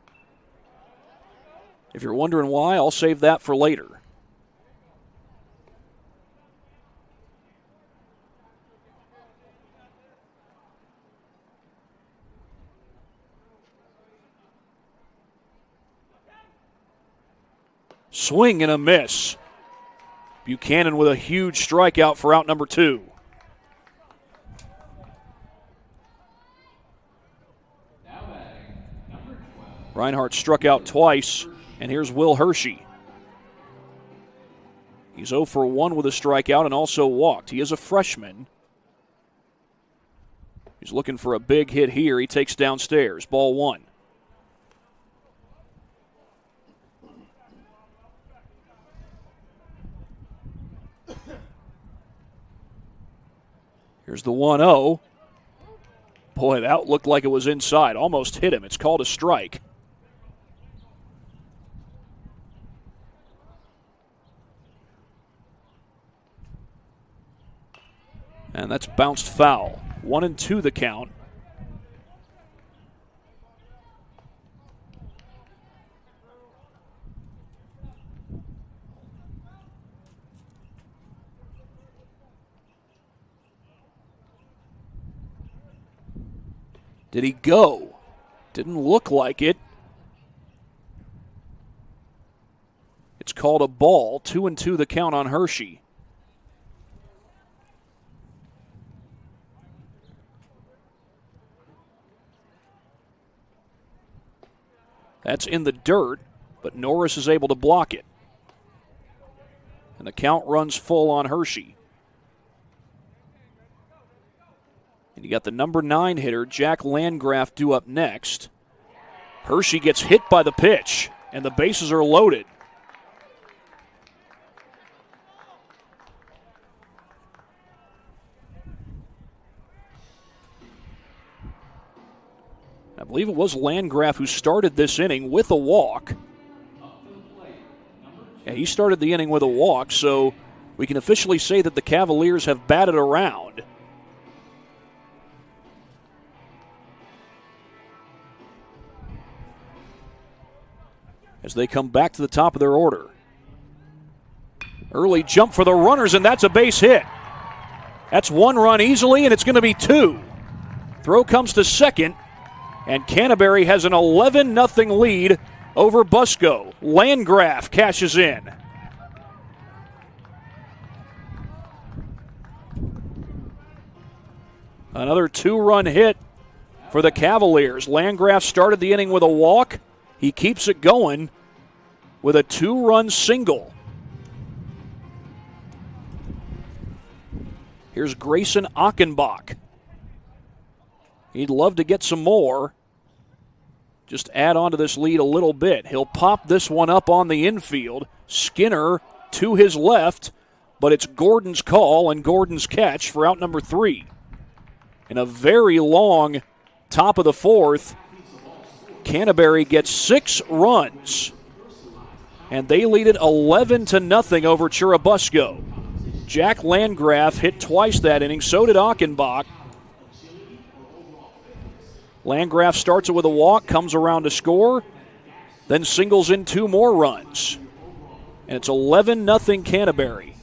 If you're wondering why, I'll save that for later. Swing and a miss. Buchanan with a huge strikeout for out number 2. Reinhardt struck out twice, and here's Will Hershey. He's 0 for 1 with a strikeout and also walked. He is a freshman. He's looking for a big hit here. He takes downstairs. Ball 1. Here's the 1-0. Boy, that looked like it was inside. Almost hit him. It's called a strike. And that's bounced foul. 1-2 the count. Did he go? Didn't look like it. It's called a ball. 2-2 the count on Hershey. That's in the dirt, but Norris is able to block it. And the count runs full on Hershey. And you got the number 9 hitter, Jack Landgraf, due up next. Hershey gets hit by the pitch, and the bases are loaded. I believe it was Landgraf who started this inning with a walk. Yeah, he started the inning with a walk, so we can officially say that the Cavaliers have batted around. As they come back to the top of their order. Early jump for the runners, and that's a base hit. That's 1 run easily, and it's going to be 2. Throw comes to second, and Canterbury has an 11-0 lead over Busco. Landgraf cashes in. Another 2-run hit for the Cavaliers. Landgraf started the inning with a walk. He keeps it going with a 2-run single. Here's Grayson Achenbach. He'd love to get some more. Just add on to this lead a little bit. He'll pop this one up on the infield. Skinner to his left, but it's Gordon's call and Gordon's catch for out number 3. In a very long top of the 4th, Canterbury gets 6 runs, and they lead it 11-0 over Churubusco. Jack Landgraf hit twice that inning, so did Achenbach. Landgraf starts it with a walk, comes around to score, then singles in 2 more runs. And it's 11-0 Canterbury.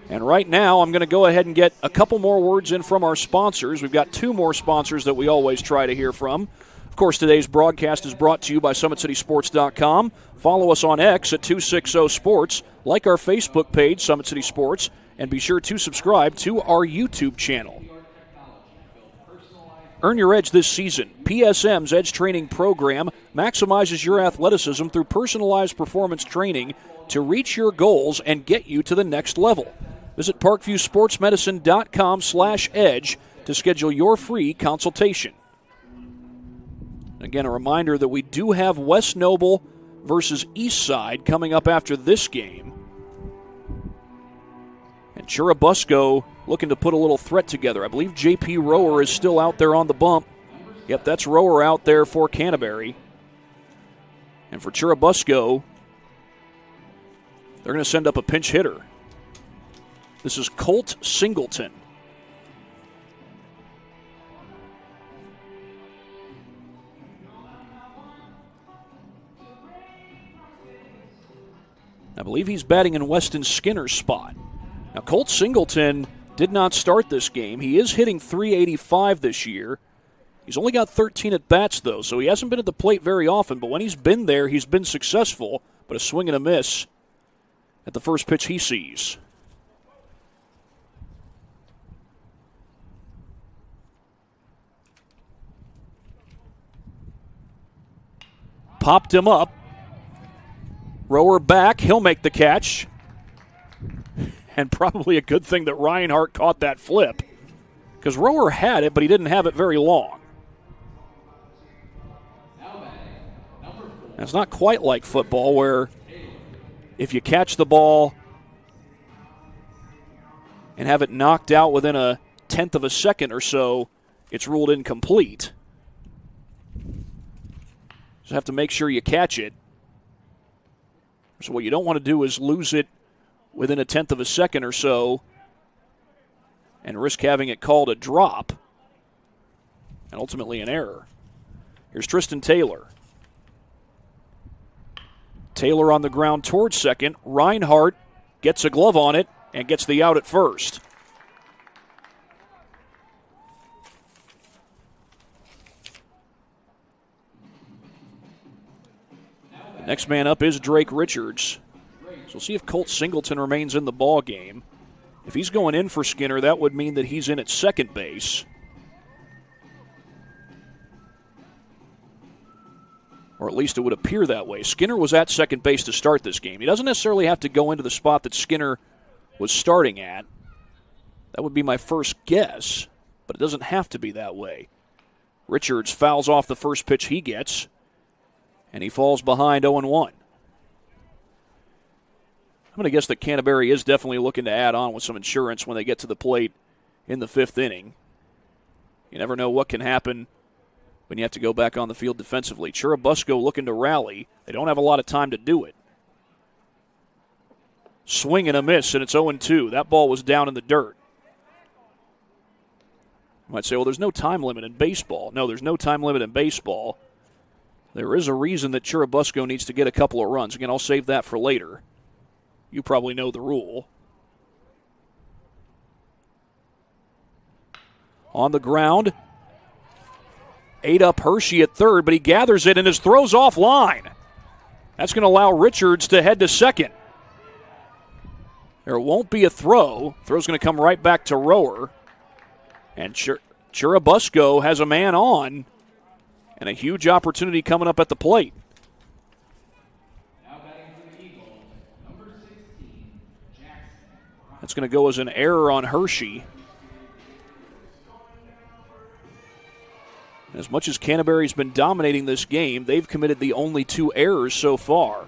And right now, I'm going to go ahead and get a couple more words in from our sponsors. We've got 2 more sponsors that we always try to hear from. Of course, today's broadcast is brought to you by SummitCitySports.com. Follow us on X at 260Sports. Like our Facebook page, Summit City Sports. And be sure to subscribe to our YouTube channel. Earn your edge this season. PSM's Edge Training Program maximizes your athleticism through personalized performance training to reach your goals and get you to the next level. Visit ParkviewSportsMedicine.com/edge to schedule your free consultation. Again, a reminder that we do have West Noble versus Eastside coming up after this game. And And Churubusco looking to put a little threat together. I believe J.P. Rower is still out there on the bump. Yep, that's Rower out there for Canterbury. And for Churubusco, they're going to send up a pinch hitter. This is Colt Singleton. I believe he's batting in Weston Skinner's spot. Now, Colt Singleton did not start this game. He is hitting .385 this year. He's only got 13 at-bats, though, so he hasn't been at the plate very often. But when he's been there, he's been successful. But a swing and a miss at the first pitch he sees. Popped him up. Rower back. He'll make the catch. And probably a good thing that Reinhardt caught that flip, because Rower had it, but he didn't have it very long. It's not quite like football, where if you catch the ball and have it knocked out within a tenth of a second or so, it's ruled incomplete. So have to make sure you catch it. So what you don't want to do is lose it within a tenth of a second or so and risk having it called a drop and ultimately an error. Here's Tristan Taylor. Taylor on the ground towards second. Reinhardt gets a glove on it and gets the out at first. The next man up is Drake Richards. So we'll see if Colt Singleton remains in the ball game. If he's going in for Skinner, that would mean that he's in at second base. Or at least it would appear that way. Skinner was at second base to start this game. He doesn't necessarily have to go into the spot that Skinner was starting at. That would be my first guess, but it doesn't have to be that way. Richards fouls off the first pitch he gets, and he falls behind 0-1. I'm going to guess that Canterbury is definitely looking to add on with some insurance when they get to the plate in the fifth inning. You never know what can happen when you have to go back on the field defensively. Churubusco looking to rally. They don't have a lot of time to do it. Swing and a miss, and it's 0-2. That ball was down in the dirt. You might say, well, there's no time limit in baseball. No, there's no time limit in baseball. There is a reason that Churubusco needs to get a couple of runs. Again, I'll save that for later. You probably know the rule. On the ground. 8 up Hershey at third, but he gathers it and his throw's offline. That's going to allow Richards to head to second. There won't be a throw. Throw's going to come right back to Rower. And Churubusco has a man on. And a huge opportunity coming up at the plate. That's going to go as an error on Hershey. As much as Canterbury's been dominating this game, they've committed the only 2 errors so far.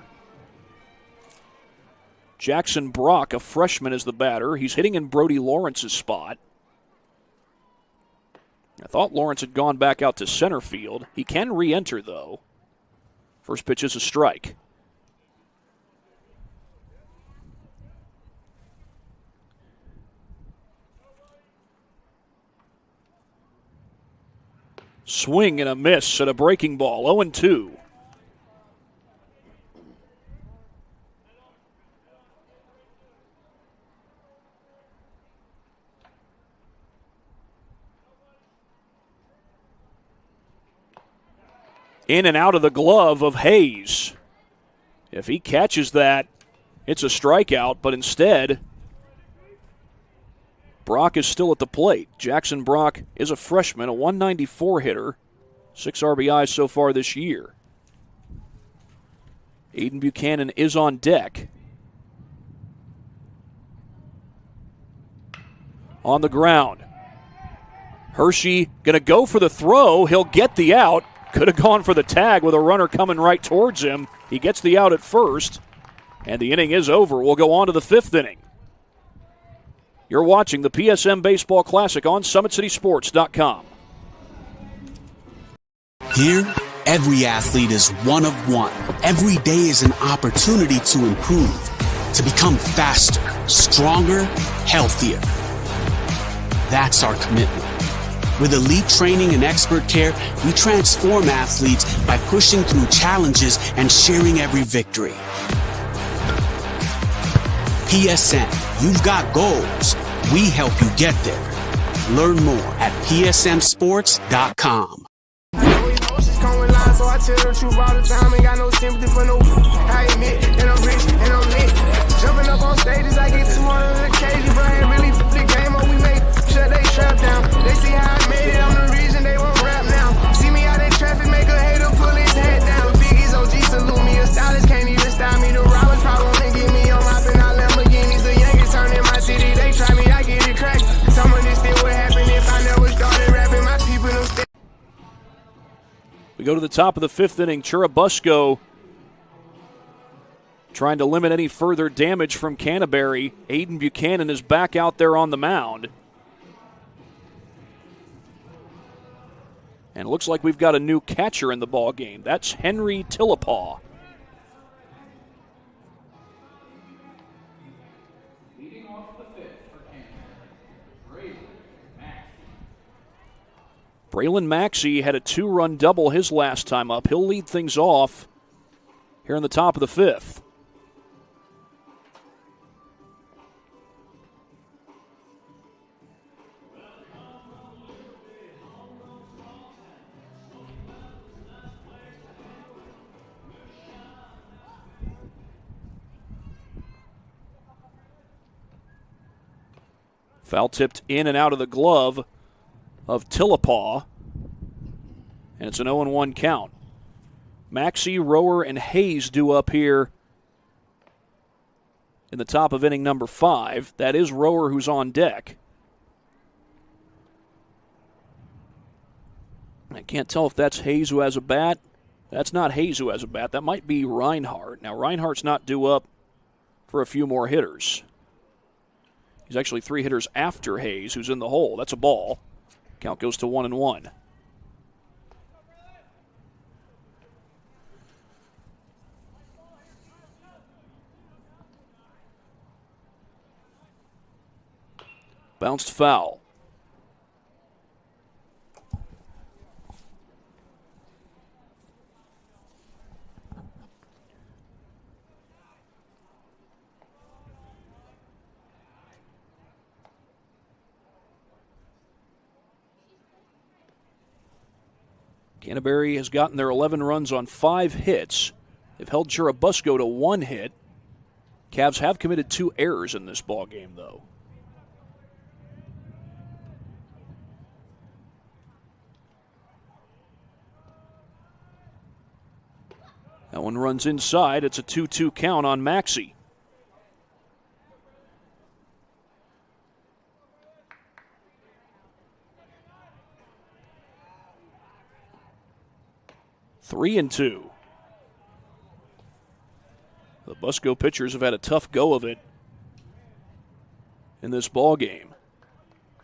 Jackson Brock, a freshman, is the batter. He's hitting in Brody Lawrence's spot. I thought Lawrence had gone back out to center field. He can re-enter, though. First pitch is a strike. Swing and a miss at a breaking ball, 0-2. In and out of the glove of Hayes. If he catches that, it's a strikeout, but instead, Brock is still at the plate. Jackson Brock is a freshman, a 194 hitter, 6 RBIs so far this year. Aiden Buchanan is on deck. On the ground. Hershey going to go for the throw. He'll get the out. Could have gone for the tag with a runner coming right towards him. He gets the out at first, and the inning is over. We'll go on to the 5th inning. You're watching the PSM Baseball Classic on SummitCitySports.com. Here, every athlete is one of one. Every day is an opportunity to improve, to become faster, stronger, healthier. That's our commitment. With elite training and expert care, we transform athletes by pushing through challenges and sharing every victory. PSM, you've got goals. We help you get there. Learn more at psmsports.com. So I tell the truth all the time, ain't got no sympathy for no. I admit that I'm rich and I'm lit. Jumping up on stages, I get 200 on the cage, but I ain't really the game on we made. Shut they trap down. They see how I made it, I'm the reason they won't rap now. See me out in traffic, make a hater pull his head down. Biggie's OG salute me, a stylist can't even style me. The robbers probably wanna get me on mopping out Lamborghinis. The youngest turn in my city, they try me, I get it cracked. Some of this still would happen if I never started rapping. My people don't stay. We go to the top of the 5th inning. Churubusco trying to limit any further damage from Canterbury. Aiden Buchanan is back out there on the mound. And it looks like we've got a new catcher in the ball game. That's Henry Tillapaw. Leading off the 5th for Canterbury, Braylon Maxey had a 2-run double his last time up. He'll lead things off here in the top of the 5th. Foul tipped in and out of the glove of Tillapaw, and it's an 0-1 count. Maxey, Rower, and Hayes due up here in the top of inning number 5. That is Rower who's on deck. I can't tell if that's Hayes who has a bat. That's not Hayes who has a bat. That might be Reinhardt. Now, Reinhardt's not due up for a few more hitters. He's actually 3 hitters after Hayes, who's in the hole. That's a ball. Count goes to 1-1. Bounced foul. Canterbury has gotten their 11 runs on 5 hits. They've held Churubusco to 1 hit. Cavs have committed 2 errors in this ballgame, though. That one runs inside. It's a 2-2 count on Maxey. Three and 2. The Busco pitchers have had a tough go of it in this ball game.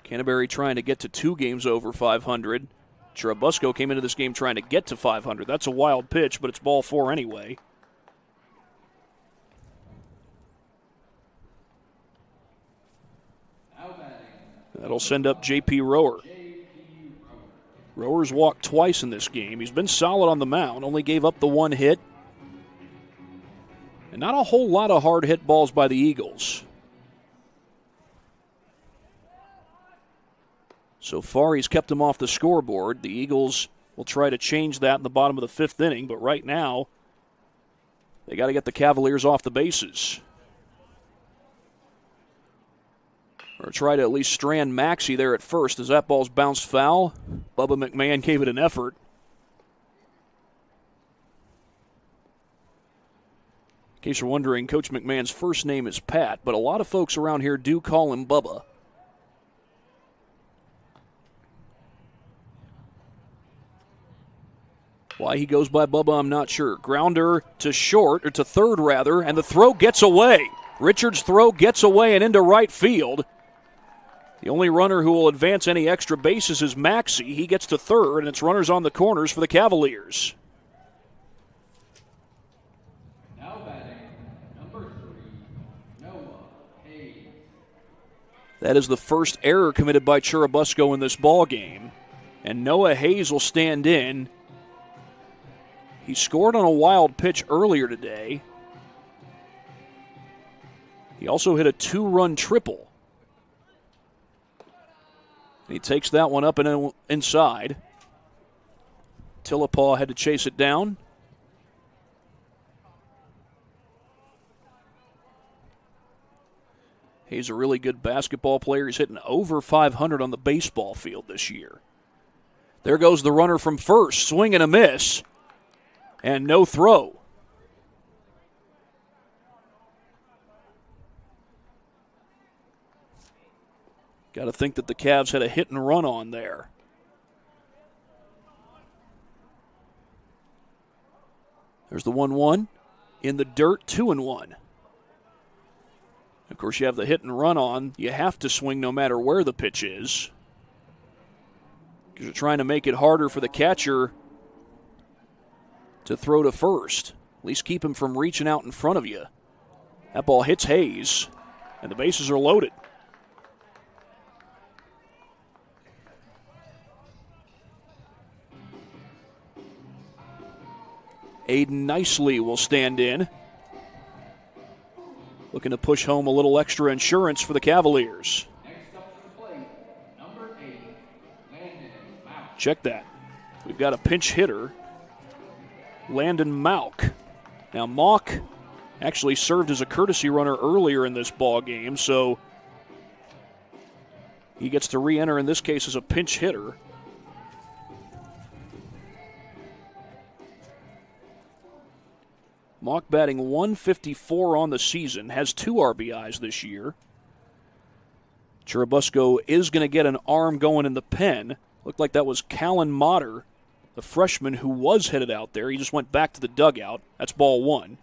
Canterbury trying to get to 2 games over 500. Churubusco came into this game trying to get to 500. That's a wild pitch, but it's ball 4 anyway. That'll send up J.P. Rower. Rower's walked twice in this game. He's been solid on the mound, only gave up the 1 hit. And not a whole lot of hard hit balls by the Eagles. So far, he's kept them off the scoreboard. The Eagles will try to change that in the bottom of the 5th inning, but right now, they got to get the Cavaliers off the bases. Or try to at least strand Maxey there at first as that ball's bounced foul. Bubba McMahon gave it an effort. In case you're wondering, Coach McMahon's first name is Pat, but a lot of folks around here do call him Bubba. Why he goes by Bubba, I'm not sure. Grounder to short, or to third rather, and the throw gets away. Richards' throw gets away and into right field. The only runner who will advance any extra bases is Maxey. He gets to third, and it's runners on the corners for the Cavaliers. Now batting, number 3, Noah Hayes. That is the first error committed by Churubusco in this ball game, and Noah Hayes will stand in. He scored on a wild pitch earlier today. He also hit a 2-run triple. He takes that one up and inside. Tillapaw had to chase it down. He's a really good basketball player. He's hitting over 500 on the baseball field this year. There goes the runner from first. Swing and a miss. And no throw. Got to think that the Cavs had a hit and run on there. There's the 1-1. In the dirt, 2-1. Of course, you have the hit and run on. You have to swing no matter where the pitch is, because you're trying to make it harder for the catcher to throw to first. At least keep him from reaching out in front of you. That ball hits Hayes, and the bases are loaded. Aiden Nicely will stand in. Looking to push home a little extra insurance for the Cavaliers. Next up to the plate, number 8, Landon Mouck. Check that. We've got a pinch hitter, Landon Mouck. Now, Mauck actually served as a courtesy runner earlier in this ball game, so he gets to re-enter in this case as a pinch hitter. Mauck batting .154 on the season, has 2 RBIs this year. Churubusco is going to get an arm going in the pen. Looked like that was Callan Motter, the freshman who was headed out there. He just went back to the dugout. That's ball 1.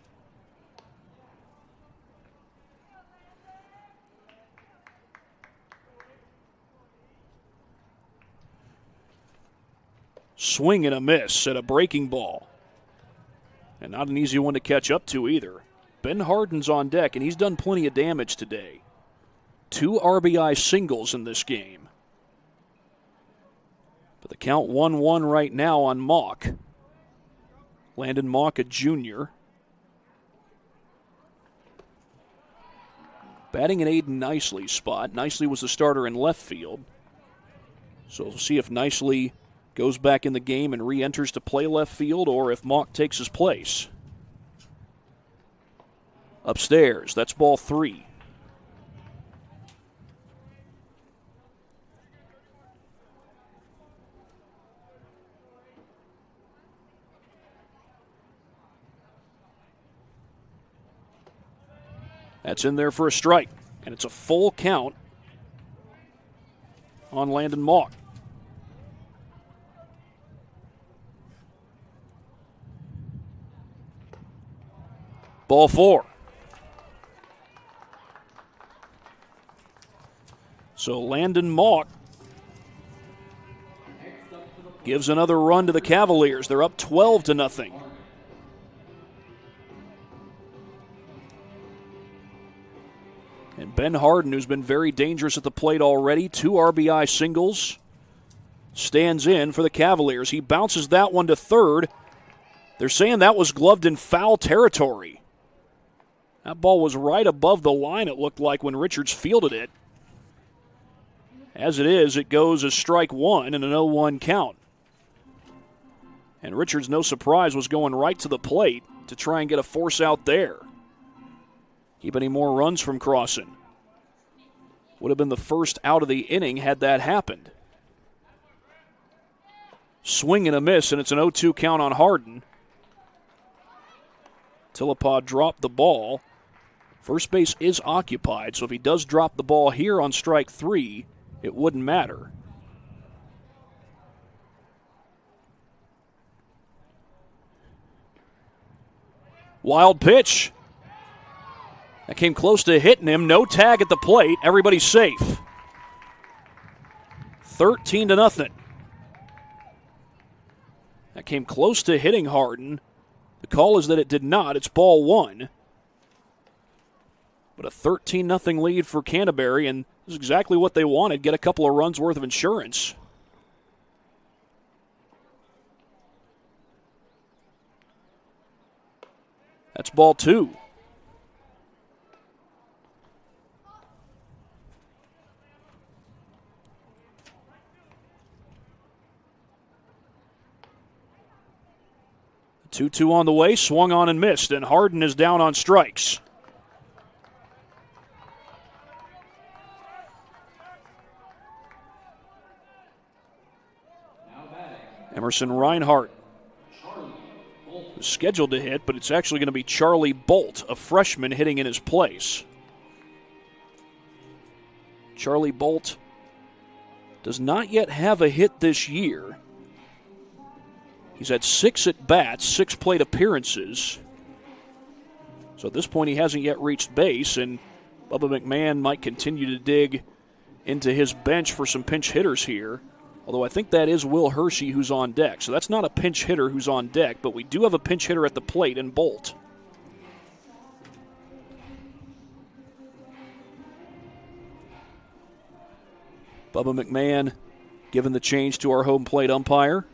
Swing and a miss at a breaking ball. And not an easy one to catch up to either. Ben Harden's on deck, and he's done plenty of damage today. 2 RBI singles in this game. But the count 1-1 right now on Mauck. Landon Mauck, a junior. Batting in Aiden Nicely's spot. Nicely was the starter in left field. So we'll see if Nicely goes back in the game and re-enters to play left field, or if Mauck takes his place. Upstairs, that's ball 3. That's in there for a strike, and it's a full count on Landon Mauck. Ball 4. So Landon Mauck gives another run to the Cavaliers. They're up 12-0. And Ben Harden, who's been very dangerous at the plate already, 2 RBI singles, stands in for the Cavaliers. He bounces that one to third. They're saying that was gloved in foul territory. That ball was right above the line, it looked like, when Richards fielded it. As it is, it goes as strike 1 and an 0-1 count. And Richards, no surprise, was going right to the plate to try and get a force out there. Keep any more runs from crossing. Would have been the first out of the inning had that happened. Swing and a miss, and it's an 0-2 count on Harden. Tillapaw dropped the ball. First base is occupied, so if he does drop the ball here on strike 3, it wouldn't matter. Wild pitch. That came close to hitting him. No tag at the plate. Everybody's safe. 13-0. That came close to hitting Hardin. The call is that it did not. It's ball one. But a 13-0 lead for Canterbury, and this is exactly what they wanted, get a couple of runs worth of insurance. That's ball two. The 2-2 on the way, swung on and missed, and Hardin is down on strikes. Emerson Reinhardt is scheduled to hit, but it's actually going to be Charlie Bolt, a freshman, hitting in his place. Charlie Bolt does not yet have a hit this year. He's had 6 at-bats, 6 plate appearances. So at this point, he hasn't yet reached base, and Bubba McMahon might continue to dig into his bench for some pinch hitters here. Although I think that is Will Hershey who's on deck. So that's not a pinch hitter who's on deck, but we do have a pinch hitter at the plate in Bolt. Bubba McMahon giving the change to our home plate umpire.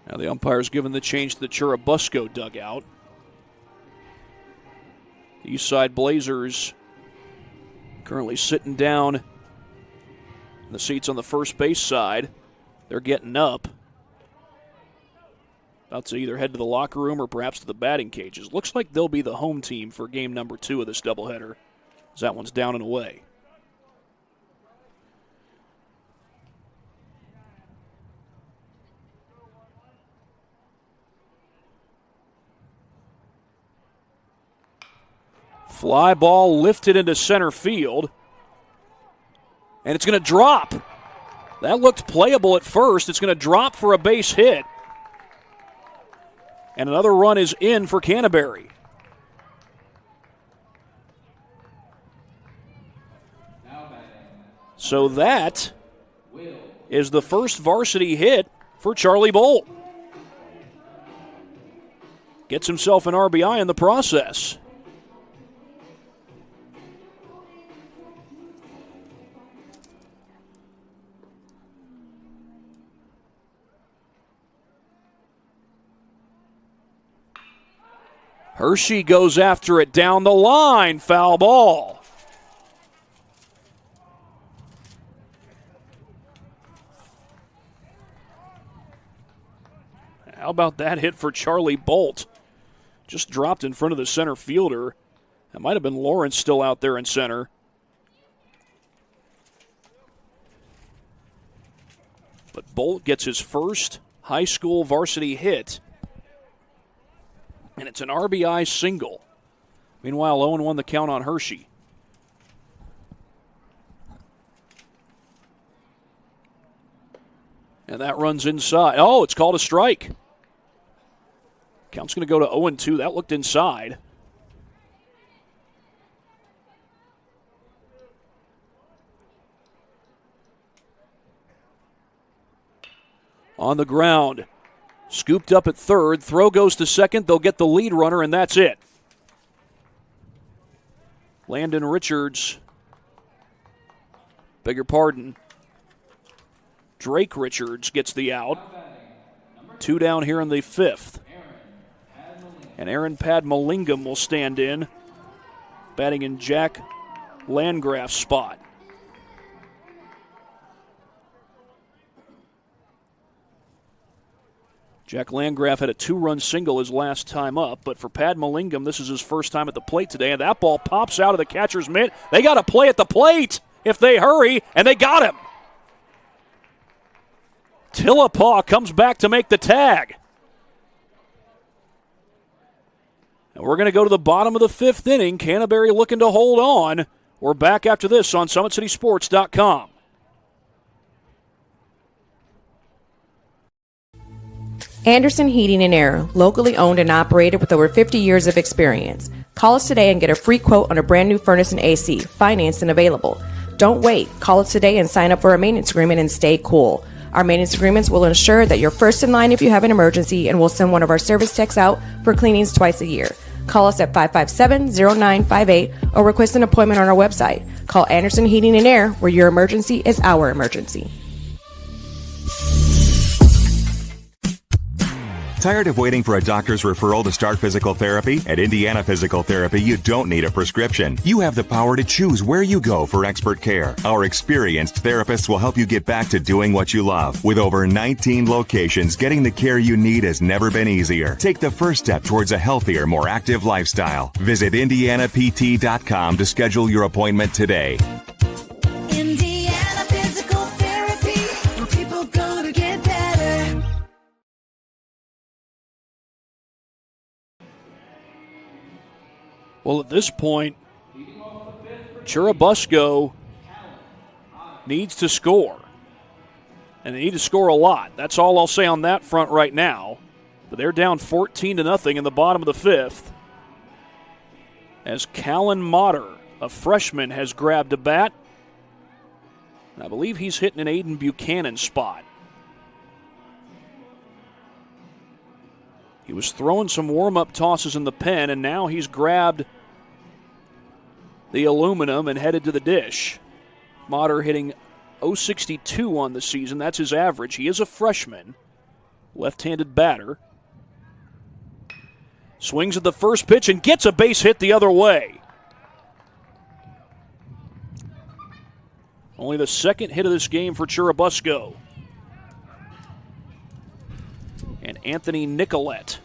Now the umpire's given the change to the Churubusco dugout. The Eastside Blazers currently sitting down in the seats on the first base side. They're getting up. About to either head to the locker room or perhaps to the batting cages. Looks like they'll be the home team for game number 2 of this doubleheader, as that one's down and away. Fly ball lifted into center field. And it's going to drop. That looked playable at first. It's going to drop for a base hit. And another run is in for Canterbury. So that is the first varsity hit for Charlie Bolt. Gets himself an RBI in the process. Hershey goes after it down the line. Foul ball. How about that hit for Charlie Bolt? Just dropped in front of the center fielder. That might have been Lawrence still out there in center. But Bolt gets his first high school varsity hit. And it's an RBI single. Meanwhile, 0-1 the count on Hershey. And that runs inside. Oh, it's called a strike. Count's going to go to 0-2. That looked inside. On the ground. Scooped up at third. Throw goes to second. They'll get the lead runner, and that's it. Landon Richards. Beg your pardon. Drake Richards gets the out. 2 down here in the 5th. And Aaron Padmalingam will stand in, batting in Jack Landgraf's spot. Jack Landgraf had a 2-run single his last time up, but for Padmalingam, this is his first time at the plate today, and that ball pops out of the catcher's mitt. They got to play at the plate if they hurry, and they got him. Tillapaw comes back to make the tag. And we're going to go to the bottom of the 5th inning. Canterbury looking to hold on. We're back after this on SummitCitySports.com. Anderson Heating and Air, locally owned and operated with over 50 years of experience. Call us today and get a free quote on a brand new furnace and AC, financed and available. Don't wait. Call us today and sign up for a maintenance agreement and stay cool. Our maintenance agreements will ensure that you're first in line if you have an emergency, and we'll send one of our service techs out for cleanings twice a year. Call us at 557-0958 or request an appointment on our website. Call Anderson Heating and Air, where your emergency is our emergency. Tired of waiting for a doctor's referral to start physical therapy? At Indiana Physical Therapy, you don't need a prescription. You have the power to choose where you go for expert care. Our experienced therapists will help you get back to doing what you love. With over 19 locations, getting the care you need has never been easier. Take the first step towards a healthier, more active lifestyle. Visit IndianaPT.com to schedule your appointment today. Indiana Physical Therapy, where people go to get better. Well, at this point, Churubusco needs to score. And they need to score a lot. That's all I'll say on that front right now. But they're down 14-0 in the bottom of the 5th. As Callan Motter, a freshman, has grabbed a bat. And I believe he's hitting an Aiden Buchanan spot. He was throwing some warm-up tosses in the pen, and now he's grabbed the aluminum and headed to the dish. Motter hitting .062 on the season. That's his average. He is a freshman. Left-handed batter. Swings at the first pitch and gets a base hit the other way. Only the second hit of this game for Churubusco. And Anthony Nicolette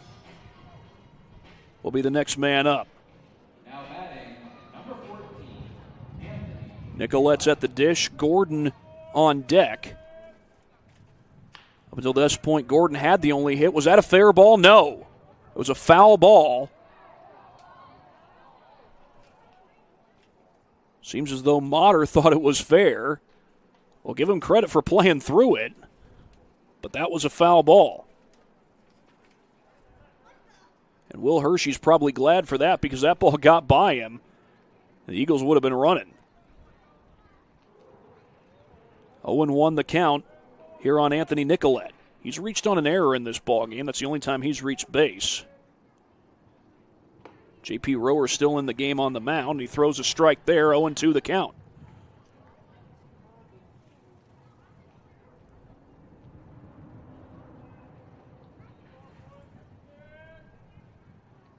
will be the next man up. Now batting, number 14, Anthony. Nicolette's at the dish. Gordon on deck. Up until this point, Gordon had the only hit. Was that a fair ball? No. It was a foul ball. Seems as though Motter thought it was fair. We'll give him credit for playing through it, but that was a foul ball. And Will Hershey's probably glad for that because that ball got by him. The Eagles would have been running. 0-1 the count here on Anthony Nicolette. He's reached on an error in this ballgame. That's the only time he's reached base. J.P. Rower still in the game on the mound. He throws a strike there, 0-2 the count.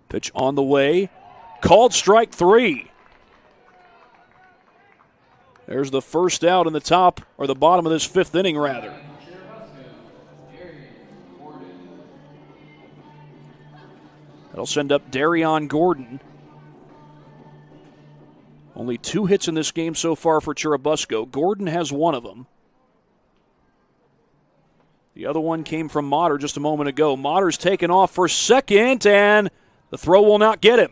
Pitch on the way. Called strike 3. There's the first out in the top, or the bottom of this 5th inning, rather. That'll send up Darion Gordon. Only 2 hits in this game so far for Churubusco. Gordon has one of them. The other one came from Motter just a moment ago. Motter's taken off for second, and the throw will not get him.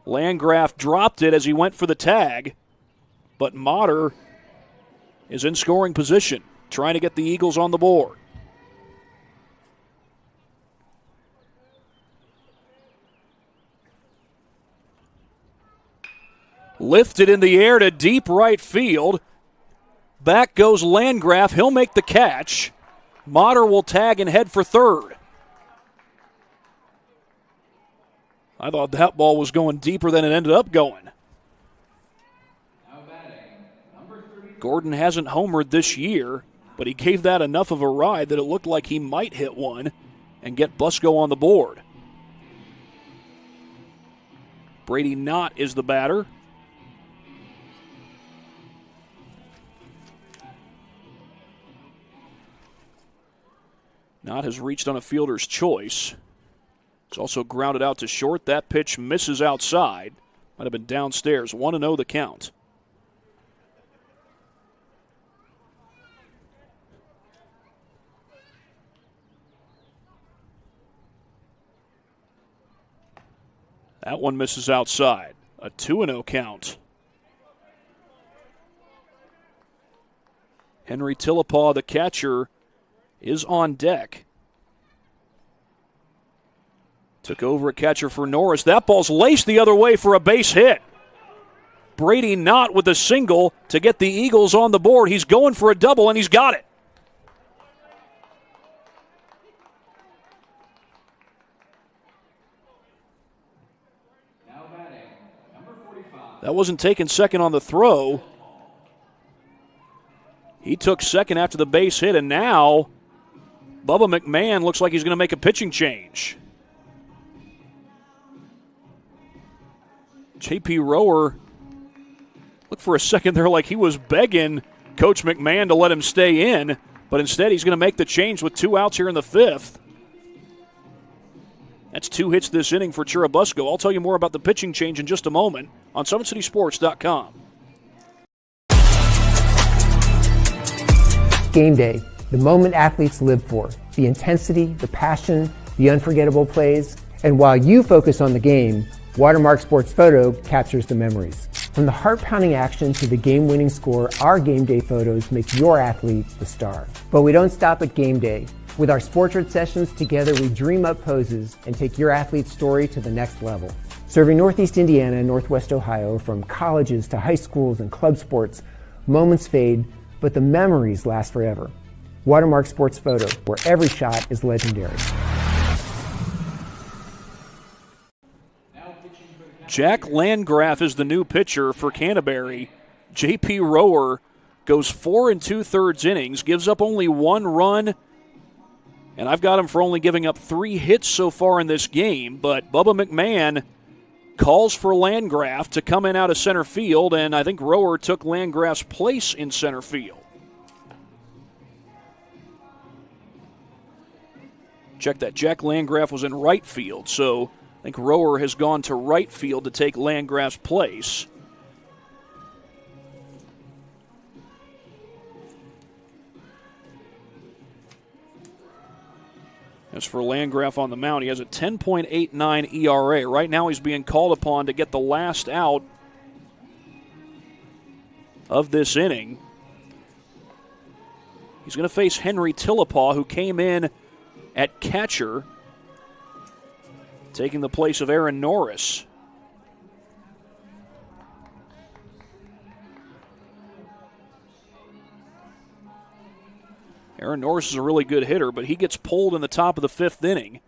Landgraf dropped it as he went for the tag, but Motter is in scoring position, trying to get the Eagles on the board. Lifted in the air to deep right field. Back goes Landgraf. He'll make the catch. Motter will tag and head for third. I thought that ball was going deeper than it ended up going. Gordon hasn't homered this year, but he gave that enough of a ride that it looked like he might hit one and get Busco on the board. Brady Knott is the batter. Knott has reached on a fielder's choice. It's also grounded out to short. That pitch misses outside. Might have been downstairs. 1-0 the count. That one misses outside. A 2-0 count. Henry Tillepaw, the catcher, is on deck. Took over at catcher for Norris. That ball's laced the other way for a base hit. Brady Knott with a single to get the Eagles on the board. He's going for a double, and he's got it. That wasn't taken second on the throw. He took second after the base hit, and now Bubba McMahon looks like he's going to make a pitching change. J.P. Rower looked for a second there like he was begging Coach McMahon to let him stay in, but instead he's going to make the change with 2 outs here in the 5th. That's 2 hits this inning for Churubusco. I'll tell you more about the pitching change in just a moment on SummitCitySports.com. Game day, the moment athletes live for, the intensity, the passion, the unforgettable plays, and while you focus on the game, Watermark Sports Photo captures the memories. From the heart-pounding action to the game-winning score, our game day photos make your athlete the star. But we don't stop at game day. With our Sportrait sessions, together we dream up poses and take your athlete's story to the next level. Serving Northeast Indiana and Northwest Ohio, from colleges to high schools and club sports, moments fade, but the memories last forever. Watermark Sports Photo, where every shot is legendary. Jack Landgraf is the new pitcher for Canterbury. J.P. Rower goes 4 2/3 innings, gives up only 1 run, and I've got him for only giving up 3 hits so far in this game, but Bubba McMahon calls for Landgraf to come in out of center field, and I think Rower took Landgraf's place in center field. Check that. Jack Landgraf was in right field, so I think Rower has gone to right field to take Landgraf's place. As for Landgraf on the mound, he has a 10.89 ERA. Right now he's being called upon to get the last out of this inning. He's going to face Henry Tillepaw, who came in at catcher, taking the place of Aaron Norris. Aaron Norris is a really good hitter, but he gets pulled in the top of the 5th inning.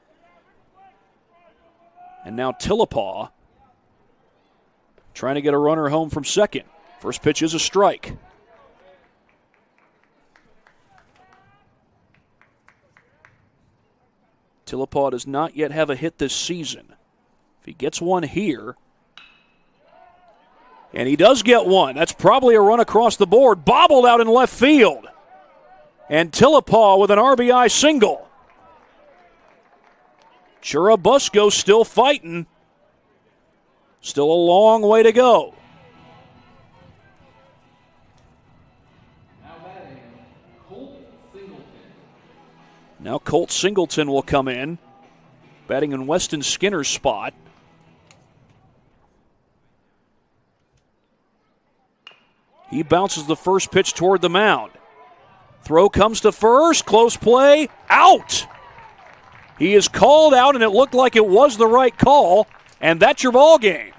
And now Tillepaw trying to get a runner home from second. First pitch is a strike. Tillepaw does not yet have a hit this season. If he gets one here, and he does get one, that's probably a run across the board, bobbled out in left field. And Tillepaw with an RBI single. Churubusco still fighting. Still a long way to go. Now Colt Singleton will come in, batting in Weston Skinner's spot. He bounces the first pitch toward the mound. Throw comes to first, close play, out. He is called out, and it looked like it was the right call, and that's your ball game.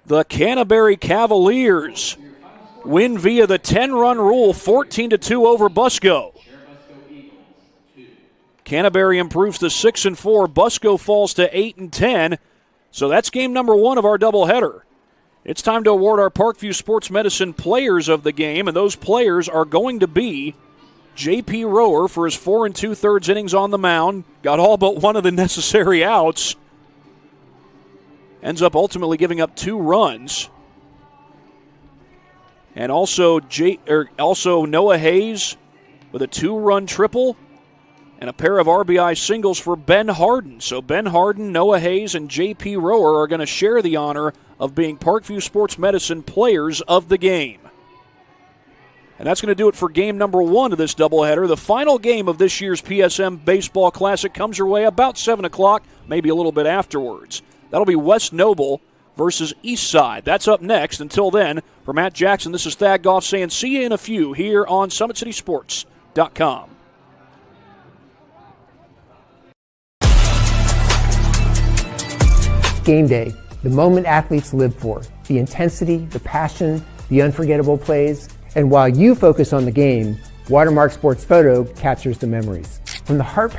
The Canterbury Cavaliers win via the 10-run rule, 14-2 over Busco. Canterbury improves to 6-4. Busco falls to 8-10. So that's game number 1 of our doubleheader. It's time to award our Parkview Sports Medicine players of the game, and those players are going to be J.P. Rower for his 4 2/3 innings on the mound. Got all but one of the necessary outs. Ends up ultimately giving up 2 runs. And also Noah Hayes with a 2-run triple and a pair of RBI singles for Ben Harden. So Ben Harden, Noah Hayes, and J.P. Rower are going to share the honor of being Parkview Sports Medicine players of the game. And that's going to do it for game number 1 of this doubleheader. The final game of this year's PSM Baseball Classic comes your way about 7 o'clock, maybe a little bit afterwards. That'll be West Noble versus Eastside. That's up next. Until then, for Matt Jackson, this is Thad Goff saying see you in a few here on SummitCitySports.com. Game day, the moment athletes live for, the intensity, the passion, the unforgettable plays. And while you focus on the game, Watermark Sports Photo captures the memories. From the heart